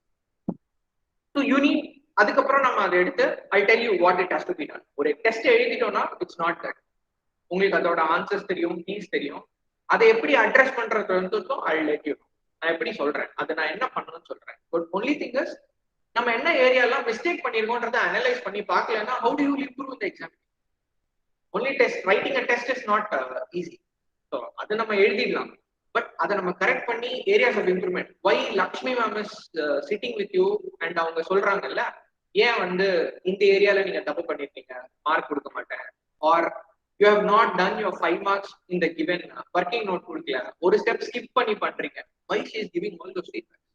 So you need, அதுக்கப்புறம் நம்ம அதை எடுத்து I tell you what it has to be done. ஒரு டெஸ்ட் எழுதிட்டோம்னா it's not that, உங்களுக்கு அதோட ஆன்சர்ஸ் தெரியும், கீஸ் தெரியும், அதை எப்படி அட்ரஸ் பண்றது வந்து I'll let you know. நான் எப்படி சொல்றேன், அதை நான் என்ன பண்ணணும்னு சொல்றேன். பட் ஒன்லி திங் இஸ், நம்ம என்ன ஏரியாலாம் மிஸ்டேக் பண்ணிருக்கோன்றதை அனலைஸ் பண்ணி பார்க்கலன்னா how do you improve in the exam? Only test, writing a test is not easy. So அதை நம்ம எழுதிடலாம், பட் அதை நம்ம கரெக்ட் பண்ணி areas of improvement. Why Lakshmi ma'am is sitting with you and அவங்க சொல்றாங்கல்ல, ஏன் வந்து இந்த ஏரியால நீங்க தப்பு பண்ணிருக்கீங்க, மார்க் கொடுக்க மாட்டேன், are you have not done your 5 marks இந்த கிவன் ஒர்க்கிங் நோட் கொடுக்கல, ஒரு ஸ்டெப் ஸ்கிப் பண்ணி பண்றீங்க. Why she is giving all those feedback?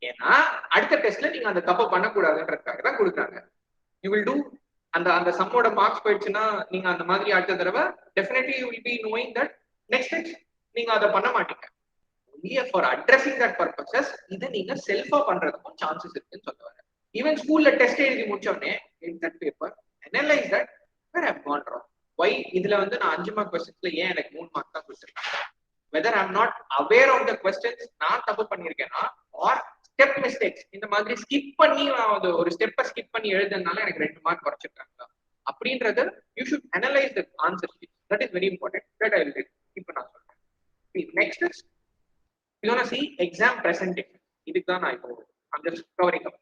ஏன்னா அடுத்த டெஸ்ட்ல நீங்க அந்த தப்பு பண்ணக்கூடாதுன்றதுக்காக தான் கொடுக்குறாங்க. யூ வில் டூ, அந்த சம்மோட மார்க்ஸ் போயிடுச்சுன்னா நீங்க அந்த மாதிரி அடுத்த தடவை definitely you will be knowing that next நீங்க அதை பண்ண மாட்டீங்க. ஃபார் அட்ரஸிங் தட் பர்பஸஸ் இது நீங்க செல்ஃபா பண்றதுக்கும் சான்சஸ் இருக்குன்னு சொல்லுவாங்க. ஈவன் ஸ்கூல்ல டெஸ்ட் எழுதி முடிச்சோடனே that paper analyse that where I have gone wrong. Why இதுல வந்து நான் 5 மார்க் கொஸ்டின்ஸ்ல ஏன் எனக்கு 3 மார்க் தான் கொடுத்துருக்காங்க, whether I am not aware of the questions, நான் தப்பு பண்ணிருக்கேன்னா, ஆர் ஸ்டெப் மிஸ்டேக்ஸ் இந்த மாதிரி ஸ்கிப் பண்ணி ஒரு ஸ்டெப்பை ஸ்கிப் பண்ணி எழுதுனால எனக்கு 2 மார்க் குறைச்சிருக்காங்க அப்படின்றது you should analyse the answer sheet. That is very important. That I will tell. இப்போ நான் சொல்றேன். Next is you gonna see exam presentation. இதுக்கு தான் நான் இப்போ I'm just covering up.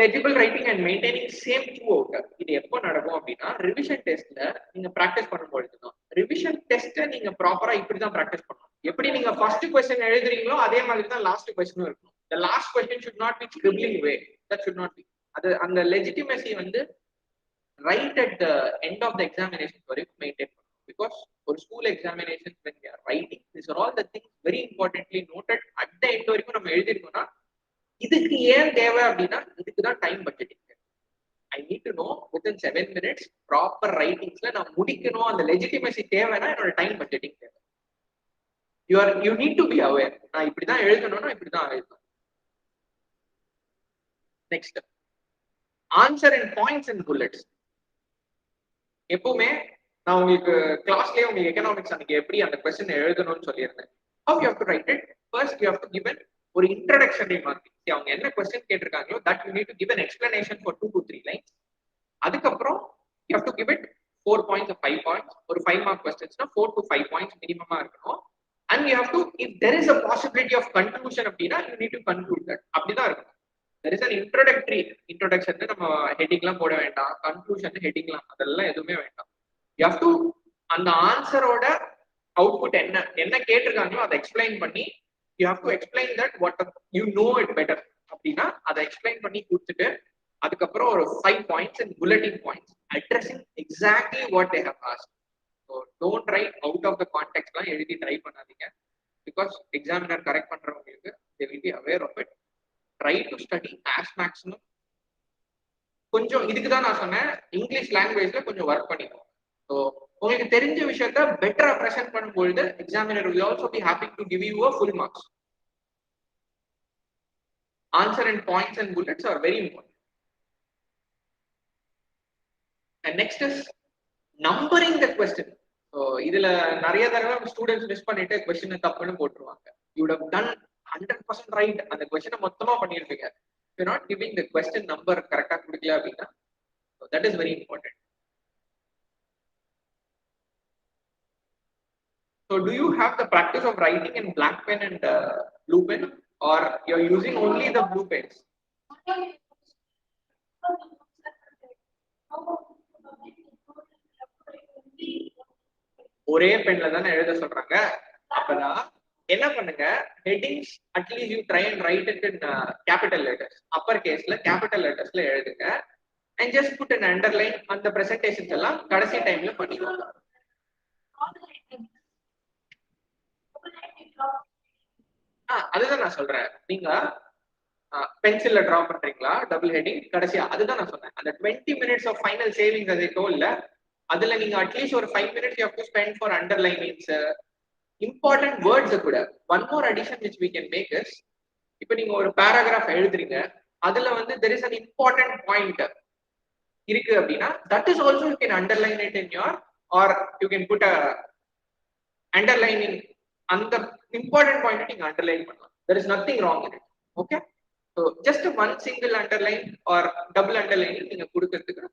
legible writing and maintaining same throughout. இது எப்போ நடக்கும் அப்படின்னா ரிவிஷன் டெஸ்ட்ல நீங்க பிராக்டிஸ் பண்ணும்பொழுது தான். ரிவிஷன் டெஸ்ட்டை நீங்க ப்ராப்பரா இப்படி தான் பிராக்டிஸ் பண்ணணும். எப்படி நீங்க ஃபர்ஸ்ட் கொஸ்டின் எழுதுறீங்களோ அதே மாதிரி தான் லாஸ்ட் கொஸ்டினும் இருக்கணும். the last question should not be scribbling way. that should not be. அது அந்த legitimacy வந்து right at the end of the examination வரைக்கும் மெயின்டைன் பண்ணணும். because for school examinations when we are writing, these are all the things very importantly noted at the end வரைக்கும் நம்ம எழுதிருக்கோம்னா, இதுக்கு ஏன் தேவை அப்படின்னா இதுக்கு தான் time budgeting. I need to know within 7 minutes proper ரைட்டிங்ஸ்ல நான் முடிக்கணும். அந்த லெஜிட்டிமசி தேவைன்னா என்னோட டைம் பட்ஜெட்டிங் தேவை. You need to be aware, நான் இப்படிதான் எழுதணும்னா இப்படிதான் எழுதணும். Next, answer in points and bullets. எப்பவுமே நான் உங்களுக்கு கிளாஸ்லயே உங்களுக்கு எக்கனாமிக்ஸ் அன்னைக்கு எப்படி அந்த கொஸ்டின் எழுதணும்னு சொல்லியிருந்தேன். How you have to write it? First you have to give ஒரு introductory marking. அவங்க என்ன question கேட்டிருக்காங்களோ that you need to give an explanation for 2 to 3 lines. அதுக்கப்புறம் you have to give it 4 points or 5 points. ஒரு 5 mark questions-னா 4 to 5 points minimum இருக்கணும். And you have to, if there is a possibility of conclusion அப்படின்னா you need to conclude that. அப்படிதான் இருக்கும். There is an introduction நம்ம ஹெட்டிங்லாம் போட வேண்டாம், conclusion ஹெட்டிங்லாம் அதெல்லாம் எதுவுமே வேண்டாம். You have to அந்த ஆன்சரோட அவுட்புட் என்ன கேட்டிருக்காங்களோ அதை எக்ஸ்பிளைன் பண்ணி you have to explain that what you know it better அப்படின்னா அதை எக்ஸ்பிளைன் பண்ணி கொடுத்துட்டு அதுக்கப்புறம் ஒரு 5 points and bulleting points addressing exactly what they have asked. So don't write out of the context லாம் எழுதி ட்ரை பண்ணாதீங்க, because examiner கரெக்ட் பண்றவங்களுக்கு they will be aware of it. Try to study as maximum. கொஞ்சம் இதுக்கு தான் நான் சொன்னேன் English லாங்குவேஜ்ல கொஞ்சம் ஒர்க் பண்ணிக்கோங்க. ஸோ உங்களுக்கு தெரிஞ்ச விஷயத்த பெட்டரா ப்ரெசென்ட் பண்ணும்பொழுது examiner will also be happy to give you a full marks. Answer and points and bullets are very important. And next is numbering the question. So இதுல நிறைய தடவை ஸ்டூடெண்ட்ஸ் மிஸ் பண்ணிட்டு கொஸ்டின் தப்புன்னு போட்டுருவாங்க. You would have done 100% right. அந்த கொஸ்டினை மொத்தமா பண்ணிருப்பீங்க. You're not giving the question number கரெக்டா கொடுக்கல அப்படின்னா, so that is very important. So do you have the practice of writing in black pen and blue pen, or you're using only the blue pens? ஒரே பென்ல தானே எழுத சொல்றாங்க. அப்பதான் என்ன பண்ணுங்க, headings at least you try and write it in capital letters, upper caseல capital lettersல எழுதுங்க, and just put an underline. அந்த presentations எல்லாம் கடைசி டைம்ல பண்ணிடுவாங்க. அதுதான் நான் சொல்றேன். நீங்க பென்சில்ல டிரா பண்றீங்களா டபுள் ஹெட்டிங் கடைசியா, அதுதான் நான் சொன்னேன். அந்த 20 minutes of final savings as I told, அதுல நீங்க அட்லீஸ்ட் ஒரு 5 minutes you have to spend for underlinings, important words கூட. One more addition which we can make is, இப்போ நீங்க ஒரு paragraph எழுதுறீங்க, அதுல வந்து there is an important point இருக்கு அப்படின்னா, that is also you can underline it in your, or you can put a underlining அந்த important point நீங்க underline பண்ணலாம். There is nothing wrong in it. Okay, so just one single underline or double underline நீங்க கொடுக்கிறதுக்கு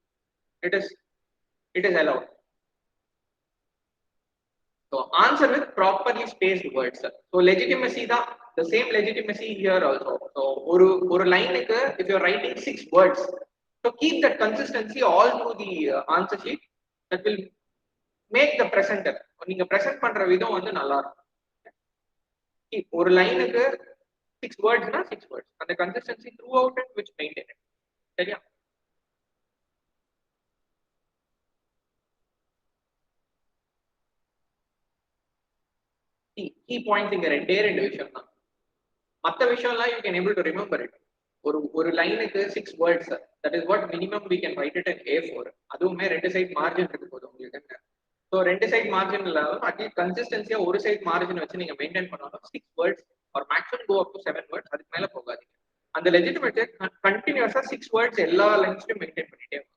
it is allowed. So answer with properly spaced words. So legitimacy da the same legitimacy here also. So ஒரு லைனுக்கு if you are writing 6 words, so keep that consistency all through the answer sheet. That will make the presenter, நீங்க present பண்ற விதம் வந்து நல்லா இருக்கும். ஒரு லைனுக்கு 6 words na 6 words, and the consistency throughout it which maintain it. சரியா? key points இங்க ரெண்டே விஷயம் தான். மற்ற விஷயம்லாம் you can able to remember it. ஒரு லைனுக்கு 6 words, that is what minimum we can write it in A4. அதுவுமே ரெண்டு சைடு மார்ஜின் இருக்கு போது உங்களுக்கு. ஸோ ரெண்டு சைடு மார்ஜின் இல்லாமல் அட்லீஸ்ட் கன்சிஸ்டன்சியா ஒரு சைடு மார்ஜின் வச்சு நீங்க மெயின்டைன் பண்ணாலும் 6 words or maximum go up to 7 words, அதுக்கு மேல போகாதீங்க. அந்த லெஜிட்டிமேட் கண்டினியூஸா 6 words எல்லா லைன்ஸ்லயும் மெயின்டைன் பண்ணிட்டே இருக்கும்.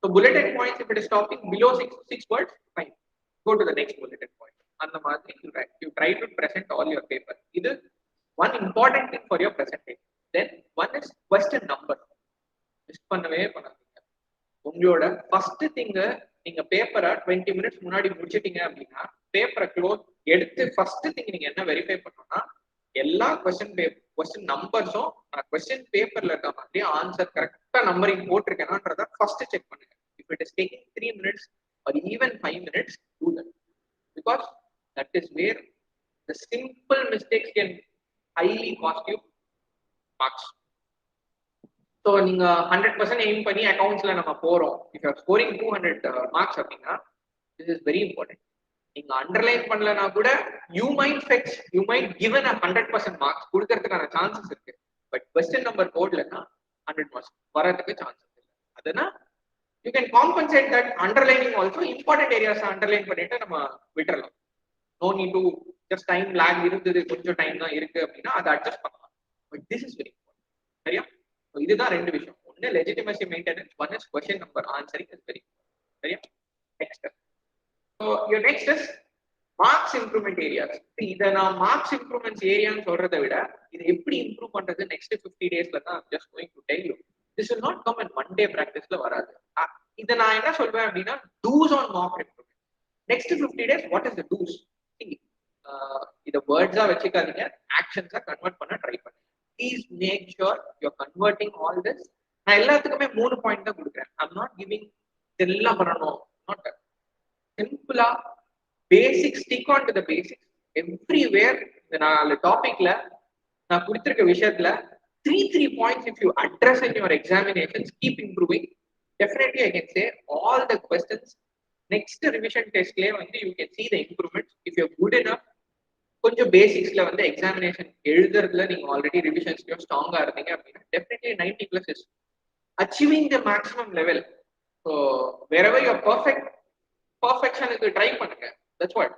So bulleted points if it is stopping below 6 words, fine, go to the next bulleted point. அந்த மாதிரி you try to present all your paper. இது one important thing for your presentation. Then one is question number. Miss பண்ணவே பண்ணாதீங்க. உங்களோட first thing, நீங்க பேப்பரை 20 minutes முன்னாடி முடிச்சிட்டீங்க அப்படின்னா பேப்பரை க்ளோஸ் எடுத்து ஃபர்ஸ்ட் திங் நீங்க என்ன வெரிஃபை பண்ணணும்னா, எல்லா கொஸ்டின் நம்பர்ஸும் கொஸ்டின் பேப்பர்ல இருக்க மாதிரி ஆன்சர் கரெக்டா நம்பரிங் போட்டிருக்கேனான்றத ஃபர்ஸ்ட் செக் பண்ணுங்க. If it is taking 3 minutes or even 5 minutes, do that, because that is where the simple mistakes can highly cost you marks. So நீங்க 100% எய்ம் பண்ணி அக்கவுண்ட்ஸ்ல நம்ம போறோம், if you are scoring 200 marks அப்படின்னா, this is very important. நீங்க underline பண்ணலனா கூட you might given a 100% marks கொடுக்கிறதுக்கான chances இருக்கு. பட் கொஸ்டின் நம்பர் போடலன்னா 100 marks வரதுக்கு சான்சஸ் இல்லை. அதுனா you can compensate that underlining also. Important areas underline பண்ணிட்டு நம்ம விட்டுறலாம். No need to just time lag இருந்தது, கொஞ்சம் டைம் தான் இருக்கு அப்படின்னா அதை அட்ஜஸ்ட் பண்ணலாம். But this is very important. சரியா? So இதுதான் ரெண்டு விஷயம். ஒன்னு legitimacy maintenance, one is question number answering is very important. சரியா? Next. So your next is marks improvement areas. இதை நான் marks improvements ஏரியான்னு சொல்றதை விட இது எப்படி இம்ப்ரூவ் பண்றது நெக்ஸ்ட் 50 டேஸ்ல தான் just going to tell you. This will not come in one day practiceல வராது. இதை நான் என்ன சொல்வேன் அப்படின்னா do's on mark improvement. Next 50 days what is the do's? இதை வேர்ட்ஸா வச்சுக்காதீங்க, ஆக்ஷன்ஸா கன்வெர்ட் பண்ண ட்ரை பண்ணுங்க. Please make sure you're converting all this. நான் எல்லாத்துக்குமே 3 பாயிண்ட் தான் கொடுக்குறேன். I'm not giving இதெல்லாம் பண்ணணும். Not சிம்பிளா basic, stick on to the basics everywhere. இந்த 4 டாபிக்ல நான் கொடுத்திருக்க விஷயத்துல 3 points if you address in your examinations, keep improving. Definitely I can say all the questions next revision test lay வந்து you can see the improvements if you're good enough. கொஞ்சம் பேசிக்ஸ்ல வந்து examination எழுதுறதுல நீங்க already ரிவிஷன்ஸ்லயும் ஸ்ட்ராங்கா இருந்தீங்க அப்படின்னா definitely 90+ is achieving the maximum level. So wherever you're perfection is try பண்ணுங்க. That's what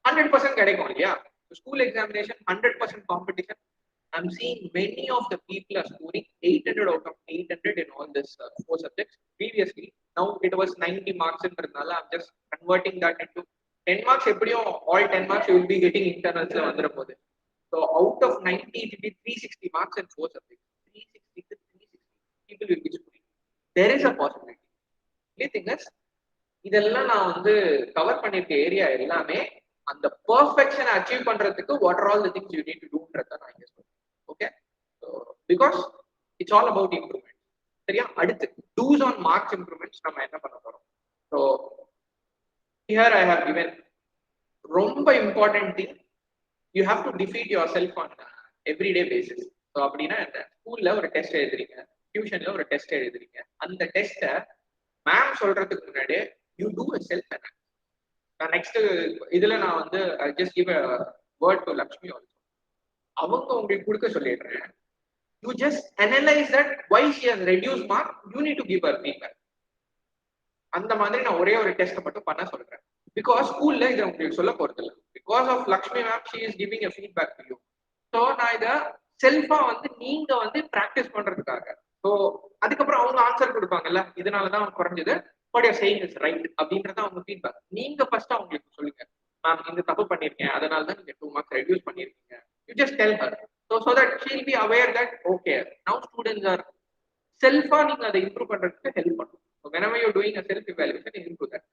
100% கிடைக்கும் இல்லையா? School examination 100% competition. I'm seeing many of the people are scoring 800 out of 800 in all this 4 subjects. Previously, now it was 90 marksன்றதுனால I'm just converting that into 10 marks. எப்படியும் all 10 marks you will be getting internals வந்துற போகுது. So out of 90 it will be 360 marks in 4 subjects. 360 to 360 people will be scoring. There is a possibility. Only thing is இதெல்லாம் நான் வந்து cover பண்ணிருக்க area எல்லாமே அந்த பெர்ஃபெக்ஷனை அச்சீவ் பண்றதுக்கு what are all the things you need to டூன்றத நான் இங்க சொல்றேன். Okay, because it's all about improvement. சரியா? அடுத்து டூஸ் ஆன் மார்க்ஸ் இம்ப்ரூவ்மெண்ட்ஸ் நம்ம என்ன பண்ண போறோம்? So here I have given ரொம்ப important thing, you have to defeat yourself on everyday basis. So அப்படின்னா என்ன? ஸ்கூல்ல ஒரு டெஸ்ட் எழுதுறீங்க, டியூஷன்ல ஒரு டெஸ்ட் எழுதுறீங்க. அந்த டெஸ்ட்டை மேம் சொல்றதுக்கு முன்னாடி you do a self analysis. Next இதுல நான் வந்து I just give a word to Lakshmi also. அவங்க உங்களுக்கு கொடுக்க சொல்லிடுறேன். You just analyze that why she has reduced mark. You need to give her feedback. அந்த மாதிரி நான் ஒரே ஒரு டெஸ்ட் மட்டும் பண்ண சொல்றேன். Because ஸ்கூல்ல இதை உங்களுக்கு சொல்ல போறது இல்லை. Because of Lakshmi ma'am, she is giving a feedback to you. So நான் இதை செல்ஃபா வந்து நீங்க வந்து பிராக்டிஸ் பண்றதுக்காக. ஸோ அதுக்கப்புறம் அவங்க ஆன்சர் கொடுப்பாங்கல்ல, இதனாலதான் குறைஞ்சது, what you're saying is right அப்படின்றத அவங்க ஃபீட்பேக். நீங்க ஃபர்ஸ்ட் அவங்களுக்கு சொல்லுங்க, மேம் இந்த தப்பு பண்ணிருக்கேன், அதனால தான் நீங்க 2 marks ரெடியூஸ் பண்ணிருக்கீங்க. You just tell her so that she'll be aware that okay, now students are self-ஆ நீங்க அதை இம்ப்ரூவ் பண்றதுக்கு ஹெல்ப் பண்ணும். So whenever you're doing a self evaluation, you improve that.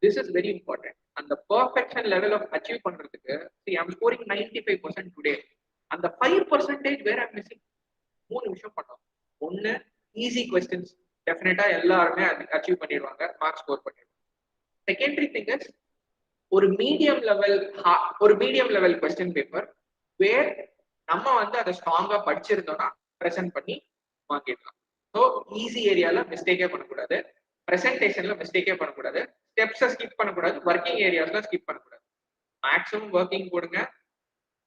This is very important. அந்த perfection level of achieve பண்றதுக்கு, see I'm scoring 95% today. அந்த 5% where I'm missing. 3 விஷயம் பண்ணோம். ஒன்னு, ஈஸி கொஸ்டின்ஸ் டெஃபினட்டா எல்லாருமே அச்சீவ் பண்ணிடுவாங்க, மார்க் ஸ்கோர் பண்ணிடுவாங்க. செகண்டரி திங் இஸ் ஒரு மீடியம் லெவல் கொஸ்டின் பேப்பர் வேர் நம்ம வந்து அதை ஸ்ட்ராங்கா படிச்சிருந்தோம்னா ப்ரெசென்ட் பண்ணி வாங்கிடலாம். ஸோ ஈஸி ஏரியால மிஸ்டேக்கே பண்ணக்கூடாது, ப்ரெசன்டேஷன்ல மிஸ்டேக்கே பண்ணக்கூடாது, ஸ்டெப்ஸை ஸ்கிப் பண்ணக்கூடாது, ஒர்க்கிங் ஏரியாஸ்ல ஸ்கிப் பண்ணக்கூடாது. மேக்ஸிமம் ஒர்க்கிங் போடுங்க.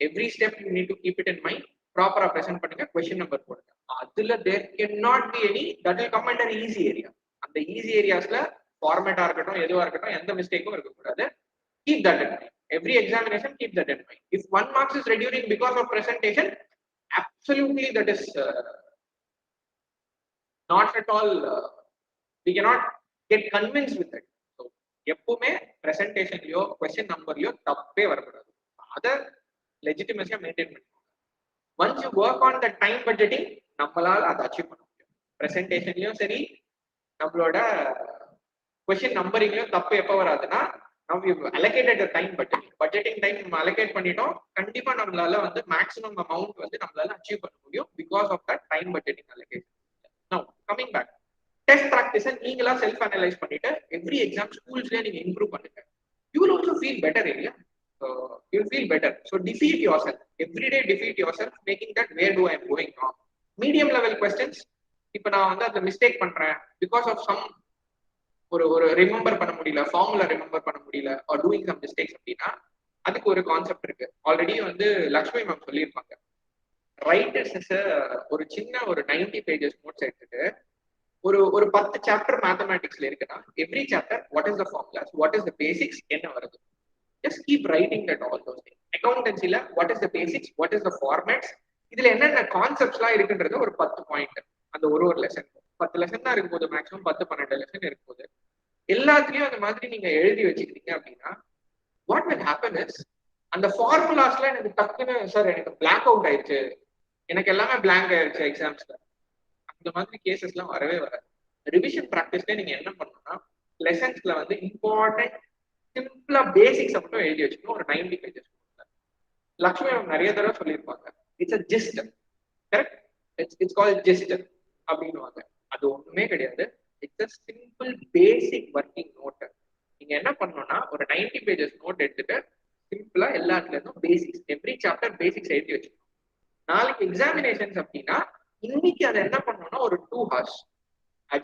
Every step you need to keep it in mind. ப்ராப்பரா ப்ரெசென்ட் பண்ணுங்க, கொஸ்டின் நம்பர் போடுங்க. அதுல there can not be any that will come under easy area. அந்த ஈஸி ஏரியாஸ்ல ஃபார்மேட்டா இருக்கட்டும், எதுவா இருக்கட்டும், எந்த மிஸ்டேக்கும் இருக்கக்கூடாது. Keep that in mind. Every examination, keep that in mind. If 1 marks is reducing because of presentation, absolutely that is not at all. We cannot get convinced with it. So, எப்பவுமே presentationலயோ question numberலயோ தப்பே வரக்கூடாது. அதை legitimacy maintain பண்ணணும். Once you work on the time budgeting, நம்மளால அதை achieve பண்ண முடியும். presentationலயும் சரி, நம்மளோட question numberingலயும் தப்பு எப்போ வராதுன்னா, now we've allocated the time budgeting time நம்ம allocate பண்ணிட்டோம். கண்டிப்பா நம்மளால வந்து maximum amount வந்து நம்மளால achieve பண்ண முடியும் because of that time budgeting allocation. Now coming back, test practice நீங்களா self analyze பண்ணிட்டு every exam schools-ல நீங்க improve பண்ணுங்க. You will also feel better area. So you will feel better. So defeat yourself. Every day defeat yourself, making that where do I am going wrong. Medium level questions, இப்போ நான் வந்து அந்த mistake பண்றேன் because of some ஒரு remember பண்ண முடியல, formula remember பண்ண முடியல, ஆர் டூயிங் சம் மிஸ்டேக்ஸ் அப்படின்னா அதுக்கு ஒரு கான்செப்ட் இருக்கு. ஆல்ரெடி வந்து லக்ஷ்மி மேம் சொல்லியிருப்பாங்க. ரைட்டர்ஸ் ஒரு சின்ன ஒரு 90 pages நோட்ஸ் எடுத்துட்டு ஒரு 10 சாப்டர் மேத்தமேட்டிக்ஸ்ல இருக்குன்னா every chapter what is the formulas, what is the basics, என்ன வருது, just keep writing that all those things. அக்கௌண்டன்சில what is the basics, what is the formats, இதுல என்னென்ன கான்செப்ட்ஸ்லாம் இருக்குன்றது ஒரு 10 பாயிண்ட். அந்த ஒரு லெசன் 10 லெசன் தான் இருக்கும்போது, மேக்ஸிமம் 10-12 லெசன் இருக்கும்போது எல்லாத்துலயும் அந்த மாதிரி நீங்க எழுதி வச்சுக்கிட்டீங்க அப்படின்னா what will happen is அந்த ஃபார்முலாஸ்ல எனக்கு டக்குன்னு சார் எனக்கு பிளாக் அவுட் ஆயிடுச்சு, எனக்கு எல்லாமே பிளாங்க் ஆயிடுச்சு எக்ஸாம்ஸ்ல, அந்த மாதிரி கேசஸ் எல்லாம் வரவே வராது. ரிவிஷன் ப்ராக்டிஸ்ல நீங்க என்ன பண்ணணும்னா லெசன்ஸ்ல வந்து இம்பார்ட்டன்ட் சிம்பிளா பேசிக்ஸ் மட்டும் எழுதி வச்சுக்கணும். ஒரு 90 பேஜஸ். லக்ஷ்மி மேம் நிறைய தடவை சொல்லியிருப்பாங்க, it's a gist. Correct? It's called gist அப்படின்னுவாங்க. அது ஒண்ணுமே கிடையாது. It's a simple basic working note. நீங்க என்ன பண்ணணும்னா ஒரு 90 பேஜஸ் நோட் எடுத்துட்டு சிம்பிளா எல்லாத்துல இருந்தும் பேசிக்ஸ், எவ்ரி சாப்டர் பேசிக்ஸ் எழுதி வச்சுக்கணும். நாளைக்கு எக்ஸாமினேஷன்ஸ் அப்படின்னா இன்னைக்கு அதை என்ன பண்ணணும்னா ஒரு 2 hours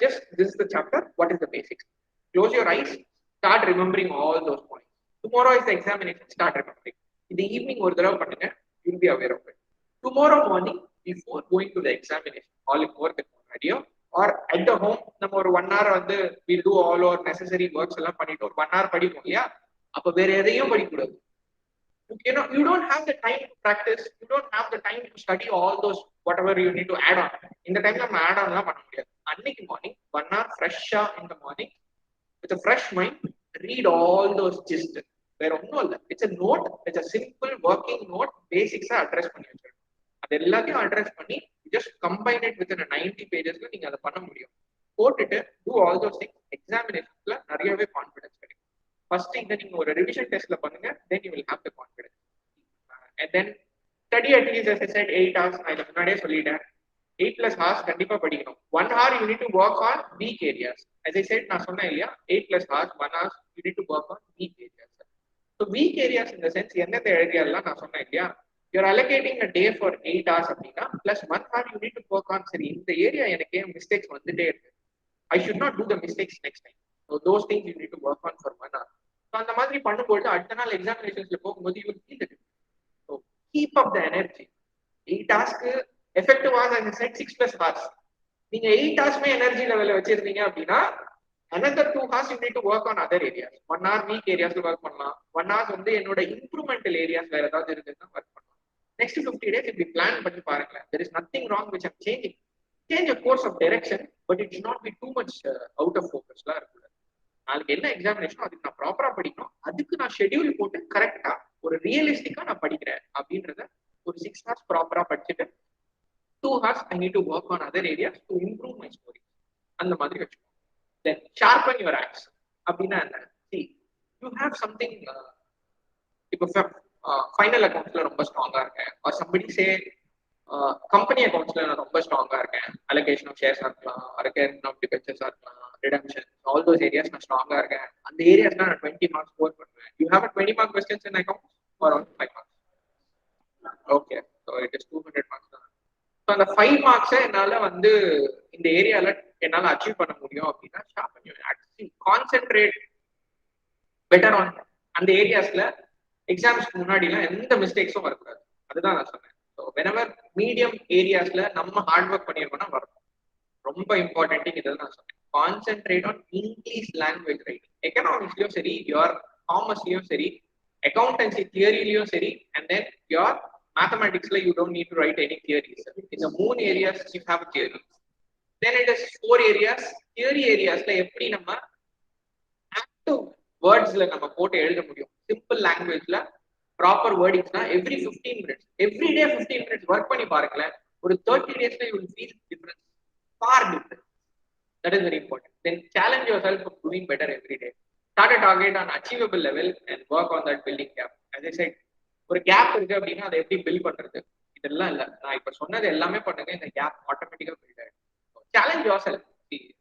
just this is the chapter, what is the basics, close your eyes, start remembering all those points. Tomorrow is the examination, start remembering. In the evening ஒரு தடவை பண்ணுங்க, you will be aware of it. Tomorrow morning before going to the examination, all in work radio or at the home நம்ம ஒரு 1 hour வந்து we'll do all our necessary works எல்லாம் பண்ணிட்டு ஒரு 1 hour படிப்போம் இல்லையா, அப்ப வேற எதையும் படிக்க கூடாது. You don't have the time to practice, you don't have the time to study all those whatever you need to add on. In the time நம்ம add on எல்லாம் பண்ண முடியாது. அன்னைக்கு மார்னிங் 1 hour ஃப்ரெஷ்ஷா in the morning with a fresh mind read all those gist. வேற ஒன்றும் இல்லை, it's a note, it's a simple working note, பேசிக்ஸா அட்ரஸ் பண்ணி வச்சிருக்கோம். அது எல்லாத்தையும் அட்ரஸ் பண்ணி just combine it within a 90 pagesல நீங்க அதை பண்ண முடியும். போட்டுட்டு do all those things, எக்ஸாமினேஷன்ஸ்ல நிறையவே கான்ஃபிடன்ஸ் கிடைக்கும். ஃபர்ஸ்ட் இதை நீங்க ஒரு ரிவிஷன் டெஸ்ட்ல பண்ணுங்க, then you will have the confidence. And then study at least as I said 8 hours. நான் இதை முன்னாடியே சொல்லிட்டேன், 8+ hours கண்டிப்பா படிக்கணும். 1 hour you need to work on weak areas. As I said, நான் சொன்னேன் இல்லையா, 8+ hours 1 hour you need to work on weak areas. So weak areas in the sense எந்தெந்த ஏரியாலாம் நான் சொன்னேன் இல்லையா, you're allocating a day for 8 hours அப்படின்னா plus 1 hour you need to work on. சரி, இந்த ஏரியா எனக்கு மிஸ்டேக்ஸ் வந்துட்டே இருக்கு, I should not do the mistakes next time. So those things you need to work on for 1 hour. So அந்த மாதிரி பண்ணும்போது அடுத்த நாள் எக்ஸாமினேஷன்ஸ்ல போகும்போது you will feel it. So keep up the energy. 8 hours effective hours as I said 6+ hours. நீங்க 8 hours energy லெவல்ல வச்சிருந்தீங்க அப்படின்னா another 2 hours you need to work on other areas. 1 hour weak areas work பண்ணலாம், 1 hour வந்து என்னோட இம்ப்ரூவ்மெண்டல் areas வேற ஏதாவது இருக்குன்னா ஒர்க் பண்ணலாம். நெக்ஸ்ட் 50 days இப்படி பிளான் பண்ணி பாருங்களேன். there is nothing wrong which I'm changing. Change a course of direction, but it should not be too much out of focus la irukku. நாளைக்கு என்ன எக்ஸாமினேஷன் அதுக்கு நான் ப்ராப்பரா படிக்கணும், அதுக்கு நான் ஷெட்யூல் போட்டு கரெக்டா ஒரு ரியலிஸ்டிக்கா நான் படிக்கிறேன் அப்படின்றத ஒரு 6 hours ப்ராப்பரா படிச்சுட்டு 2 hours I need to work on other areas to improve my story. அந்த மாதிரி வச்சுக்கோங்க. Then sharpen your axe அப்படின்னா என்ன, see you have something இப்போ ஃபைனல் அக்கௌண்ட்ஸ்ல ரொம்ப ஸ்ட்ராங்கா இருக்கேன், or somebody say கம்பெனி அக்கௌண்ட்ஸ்ல நான் ரொம்ப ஸ்ட்ராங்கா இருக்கேன், அலோகேஷன் ஆஃப் ஷேர்ஸா இருக்கலாம், அலோகேஷன் ஆஃப் டிபென்ச்சர்ஸா இருக்கலாம், ரிடம்ஷன், ஆல் தோஸ் ஏரியாஸ் நான் ஸ்ட்ராங்கா இருக்கேன். அந்த ஏரியாஸ்ல நான் 20 marks ஸ்கோர் பண்ணுவேன். You have a 20 mark questions in accounts or on 5 marks? Okay, so it is 200 marks தான். ஸோ அந்த 5 marks என்னால வந்து இந்த ஏரியால என்னால அச்சீவ் பண்ண முடியும் அப்படின்னா sharpen your axe, concentrate better on அந்த ஏரியாஸ்ல. எக்ஸாம்ஸ்க்கு முன்னாடிலாம் எந்த மிஸ்டேக்ஸும் வரக்கூடாது, அதுதான் நான் சொன்னேன். ஸோ வெனவர் மீடியம் ஏரியாஸ்ல நம்ம ஹார்ட் ஒர்க் பண்ணியிருக்கோம்னா வரும். ரொம்ப இம்பார்ட்டன்ட் இதை நான் சொன்னேன். Concentrate on English language writing. எக்கனாமிக்ஸ்லயும் சரி, யோர் காமர்ஸ்லயும் சரி, அக்கௌண்டன்சி தியரிலையும் சரி, அண்ட் தென் யோர் மேத்தமெட்டிக்ஸ்ல you don't need to write any theories. இந்த 3 areas you have theory. Then it is 4 areas. தியரி ஏரியாஸ்ல எப்படி நம்ம ஆக்டிவ் வேர்ட்ஸ்ல நம்ம போட்டு எழுத முடியும், சிம்பிள் லாங்குவேஜ்ல ப்ராப்பர் வேர்டிங்ஸ்னா every 15 minutes, every day 15 minutes work பண்ணி பாருங்களேன். ஒரு 30 daysல you will feel difference, far different. That is very important. Then challenge yourself of doing better every day. Start a target on achievable level and work on that building gap. As I said, ஒரு gap இருக்கு அப்படின்னா அதை எப்படி build பண்றது, இதெல்லாம் இல்லை. நான் இப்ப சொன்னது எல்லாமே பண்ணுங்க, இந்த கேப் ஆட்டோமேட்டிக்கா பில்ட் ஆயிடும். Challenge your self.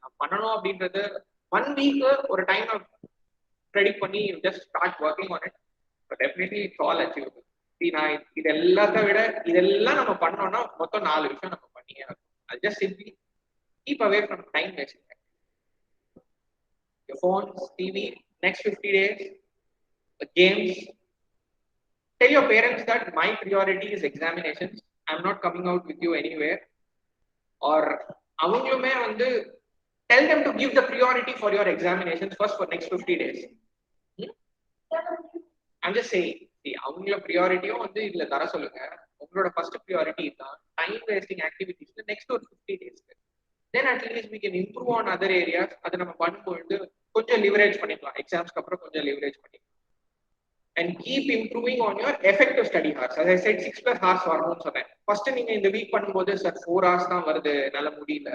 நான் பண்ணணும் அப்படின்றது 1 week ஒரு டைம் ப்ரெடிக்ட் பண்ணி just start working on it. Definitely it's all achievable. நான் இது எல்லாத்த விட இதெல்லாம் நம்ம பண்ணோம்னா மொத்தம் 4 விஷயம் நம்ம பண்ணியே ஆகும். அது just simply keep away from time wasting. Your phones, TV, next 50 days, games. Tell your parents that my priority is examinations. I'm not coming out with you anywhere. Or avungalume vandu tell them to give the priority for your examinations first for next 50 days. I'm just saying, see, avungala priority vandu idla thara solunga. Ungaloda first priority is time wasting activities the next 50 days. Then at least we can improve on other areas. அதை நம்ம பண்ணும்போது கொஞ்சம் leverage பண்ணிக்கலாம், எக்ஸாம்ஸ்க்கு அப்புறம் கொஞ்சம் leverage பண்ணிக்கலாம். and keep improving on your effective study hours. As I said, 6+ hours வரணும்னு சொன்னேன். First நீங்க இந்த வீக் பண்ணும்போது சார் 4 hours தான் வருது, நல்ல முடியல.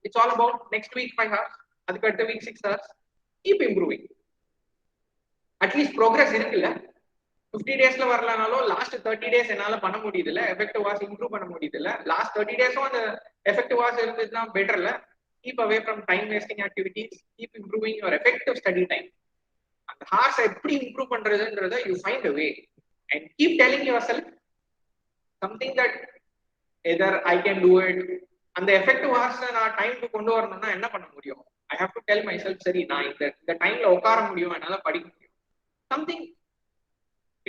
It's all about next week 5 hours, அதுக்கு அடுத்த week 6 hours. Keep improving. At least progress இருக்குல்ல. 50 daysல வரலனாலும் லாஸ்ட் 30 days என்னால பண்ண முடியுதுல்ல, effective hours improve பண்ண முடியுதுல்ல. லாஸ்ட் 30 daysம் அந்த effective hours இருந்ததுன்னா பெட்டர்ல. Keep away from time wasting activities. Keep improving your effective study time. And the hours எப்படி improve பண்றதுன்றத you find a way and keep telling yourself something that either I can do it. அந்த effective hours நான் டைம்க்கு கொண்டு வரணும்னா என்ன பண்ண முடியும்? I have to tell myself சரி நான் இந்த டைம்ல உட்கார முடியும், என்னால படிக்க முடியும். Something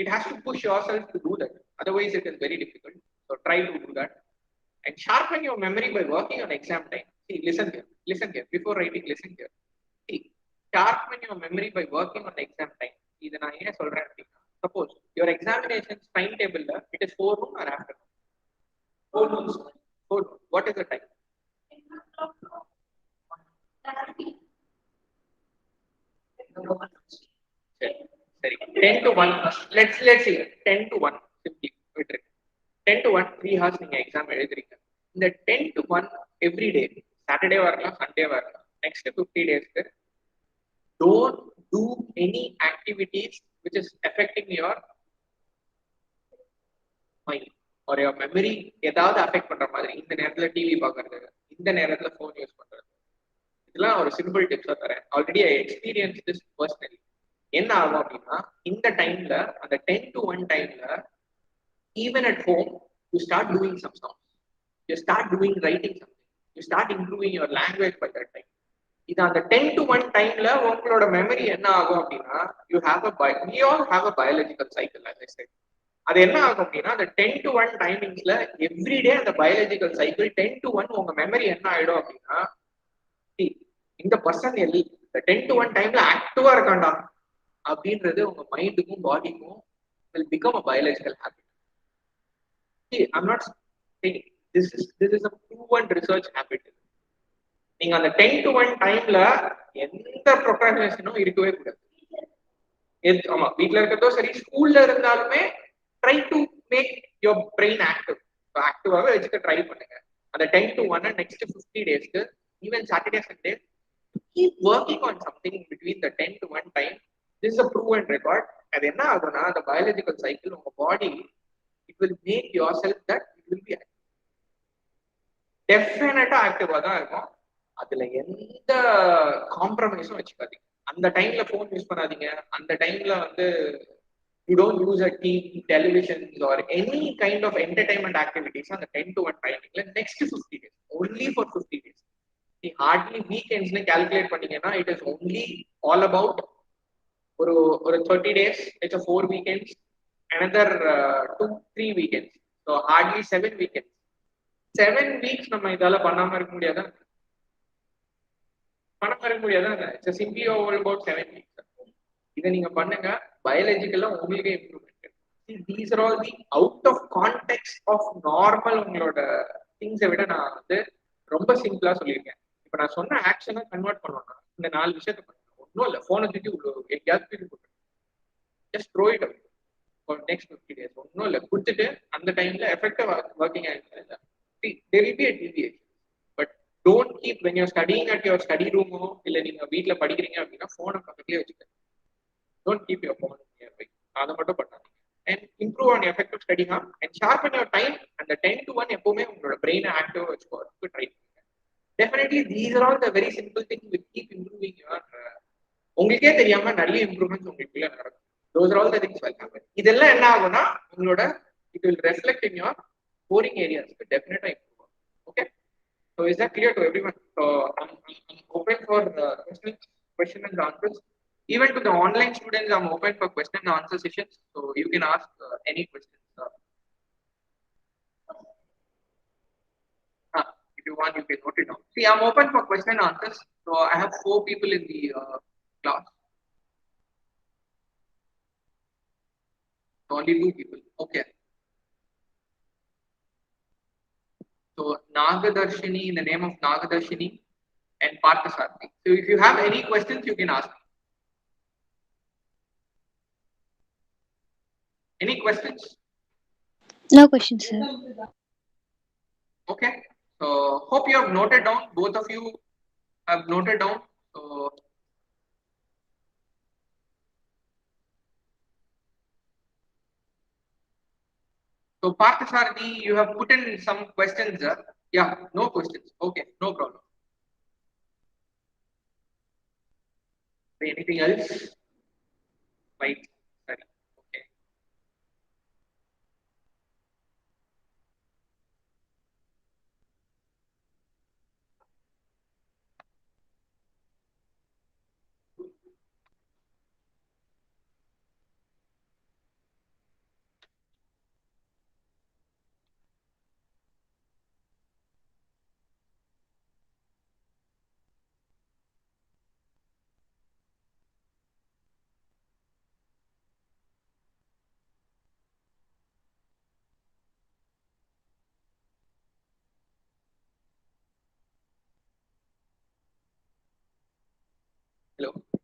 it has to push yourself to do that. Otherwise it is very difficult. So try to do that and sharpen your memory by working on exam time. See, listen here. Before writing, listen here. See, sharpen your memory by working on exam time. இத நான் ஏன் சொல்றேன் அப்படின்னா, suppose your examinations timetable it is 4 noon or after 4 noon. 4 noon. What is the time? Sorry, 10 to 1. Let's see. 10 to 1 simply. 10 to 1 3 hours நீங்க exam எழுதுறீங்க. இந்த 10 to 1 every day, Saturday வரலாம், Sunday வரலாம், next 50 days don't do any activities which is affecting your mind or your memory. ஏதாவது affect பண்ற மாதிரி, இந்த நேரத்துல டிவி பார்க்கறது, இந்த நேரத்துல ஃபோன் யூஸ் பண்றது, இதெல்லாம் ஒரு சிம்பிள் டிப்ஸா தரேன். Already I experience this personally. என்ன ஆகும் அப்படின்னா, இந்த டைம்ல அந்த 10 to 1 டைம்ல even at home you start doing some stuff, you start doing writing something, you start improving your language by that time. இது அந்த 10 to 1 டைம்ல உங்களோட மெமரி என்ன ஆகும் அப்படின்னா, we all have a biological cycle, as I said. அது என்ன ஆகும் அப்படின்னா, அந்த 10 to 1 டைமிங்ஸ்ல எவ்ரிடே அந்த பயாலஜிக்கல் சைக்கிள் 10 to 1 உங்க மெமரி என்ன ஆயிடும் அப்படின்னா, இந்த பர்சன் 10 to 1 டைம்ல ஆக்டிவா இருக்காண்டா அப்படின்றது உங்க மைண்டுக்கும் பாடிக்கும் will become a biological habit. See, I'm not saying this is a proven research habit. நீங்க அந்த 10 to 1 டைம்ல எந்த ப்ரொக்ராஸ்டினேஷனும் இருக்கவே கூடாது. ஆமா, வீட்ல இருக்கிறதோ சரி, ஸ்கூல்ல இருந்தாலுமே try to make your brain ஆக்டிவாவே வச்சுக்க ட்ரை பண்ணுங்க. அந்த 10 to 1 நெக்ஸ்ட் 50 டேஸ்க்கு, even Saturday Sunday, keep working on something between the 10 to 1 time. This is a proven record. அது என்ன ஆகும்னா, அந்த பயாலஜிக்கல் சைக்கிள் உங்க பாடி it will make yourself that it will be டெஃபினட்டா ஆக்டிவா தான் இருக்கும். அதுல எந்த காம்ப்ரமைஸும் வச்சுக்காதீங்க. அந்த டைம்ல போன் யூஸ் பண்ணாதீங்க. அந்த டைம்ல you don't use a TV, television or any kind of entertainment activities on the 10 to 1 timing. Next 50 days, only for 50 days. See, hardly weekends calculate பண்ணீங்கன்னா, it is only all about ஒரு 30 days, it's a 4 weekends, another 2-3 weekends, so hardly 7 weekends. 7 weeks நம்ம இதால பண்ணாம இருக்க முடியாதா? It's a simply all about 7 weeks. இதை நீங்க பண்ணுங்க, பயாலஜிக்கலா உங்களுக்கே improvement. See, these are all the out of context of normal உங்களோட திங்ஸை விட நான் ரொம்ப சிம்பிளா சொல்லியிருக்கேன். இப்ப நான் சொன்ன ஆக்ஷனை கன்வெர்ட் பண்ணோம்னா, இந்த 4 விஷயத்தை பண்ணுங்க. ஒன்றும் இல்லை, போனை தூக்கி எங்கேயாவது போட்டு just throw it out for next 50 days. ஒன்றும் இல்லை, கொடுத்துட்டு அந்த டைம்ல எஃபெக்டிவ் ஒர்க்கிங் ஆயிடுச்சு. there will be a deviation, but don't keep when you're studying at your study room இல்ல நீங்க வீட்ல படிக்கிறீங்க அப்படின்னா போனை பக்கத்துலயே வச்சுக்கோங்க. Don't keep your phone nearby. அதை மட்டும் பண்ணாதீங்க. And improve on effective study harm and sharpen your time. And the 10 to 1 எப்பவுமே உங்களோட பிரெயினை ஆக்டிவா வச்சுக்கோ ட்ரை பண்ணுங்க. Definitely these are all the very simple things will keep improving your உங்களுக்கே தெரியாம நிறைய இம்ப்ரூவ்மெண்ட்ஸ் உங்களுக்குள்ள நடக்கும். Those are all the things will happen. இதெல்லாம் என்ன ஆகும்னா, உங்களோட it will reflect in your boring areas. Definitely improve. Okay, so is that clear to everyone? So I'm open for question and answers. Even to the online students, I'm open for question and answer sessions, so you can ask any questions. If you want, you can note it down. See, I'm open for question and answers. So I have 4 people in the class. Only 2 people. Okay. So Nagadarshini, in the name of Nagadarshini and Parthasarathy. So if you have any questions, you can ask. Any questions? No questions, sir. Okay. So hope you have noted down. Both of you have noted down. So Parthasarthi, you have put in some questions. Yeah, no questions. Okay, no problem. Anything else? Right. Sorry. Okay. Hello.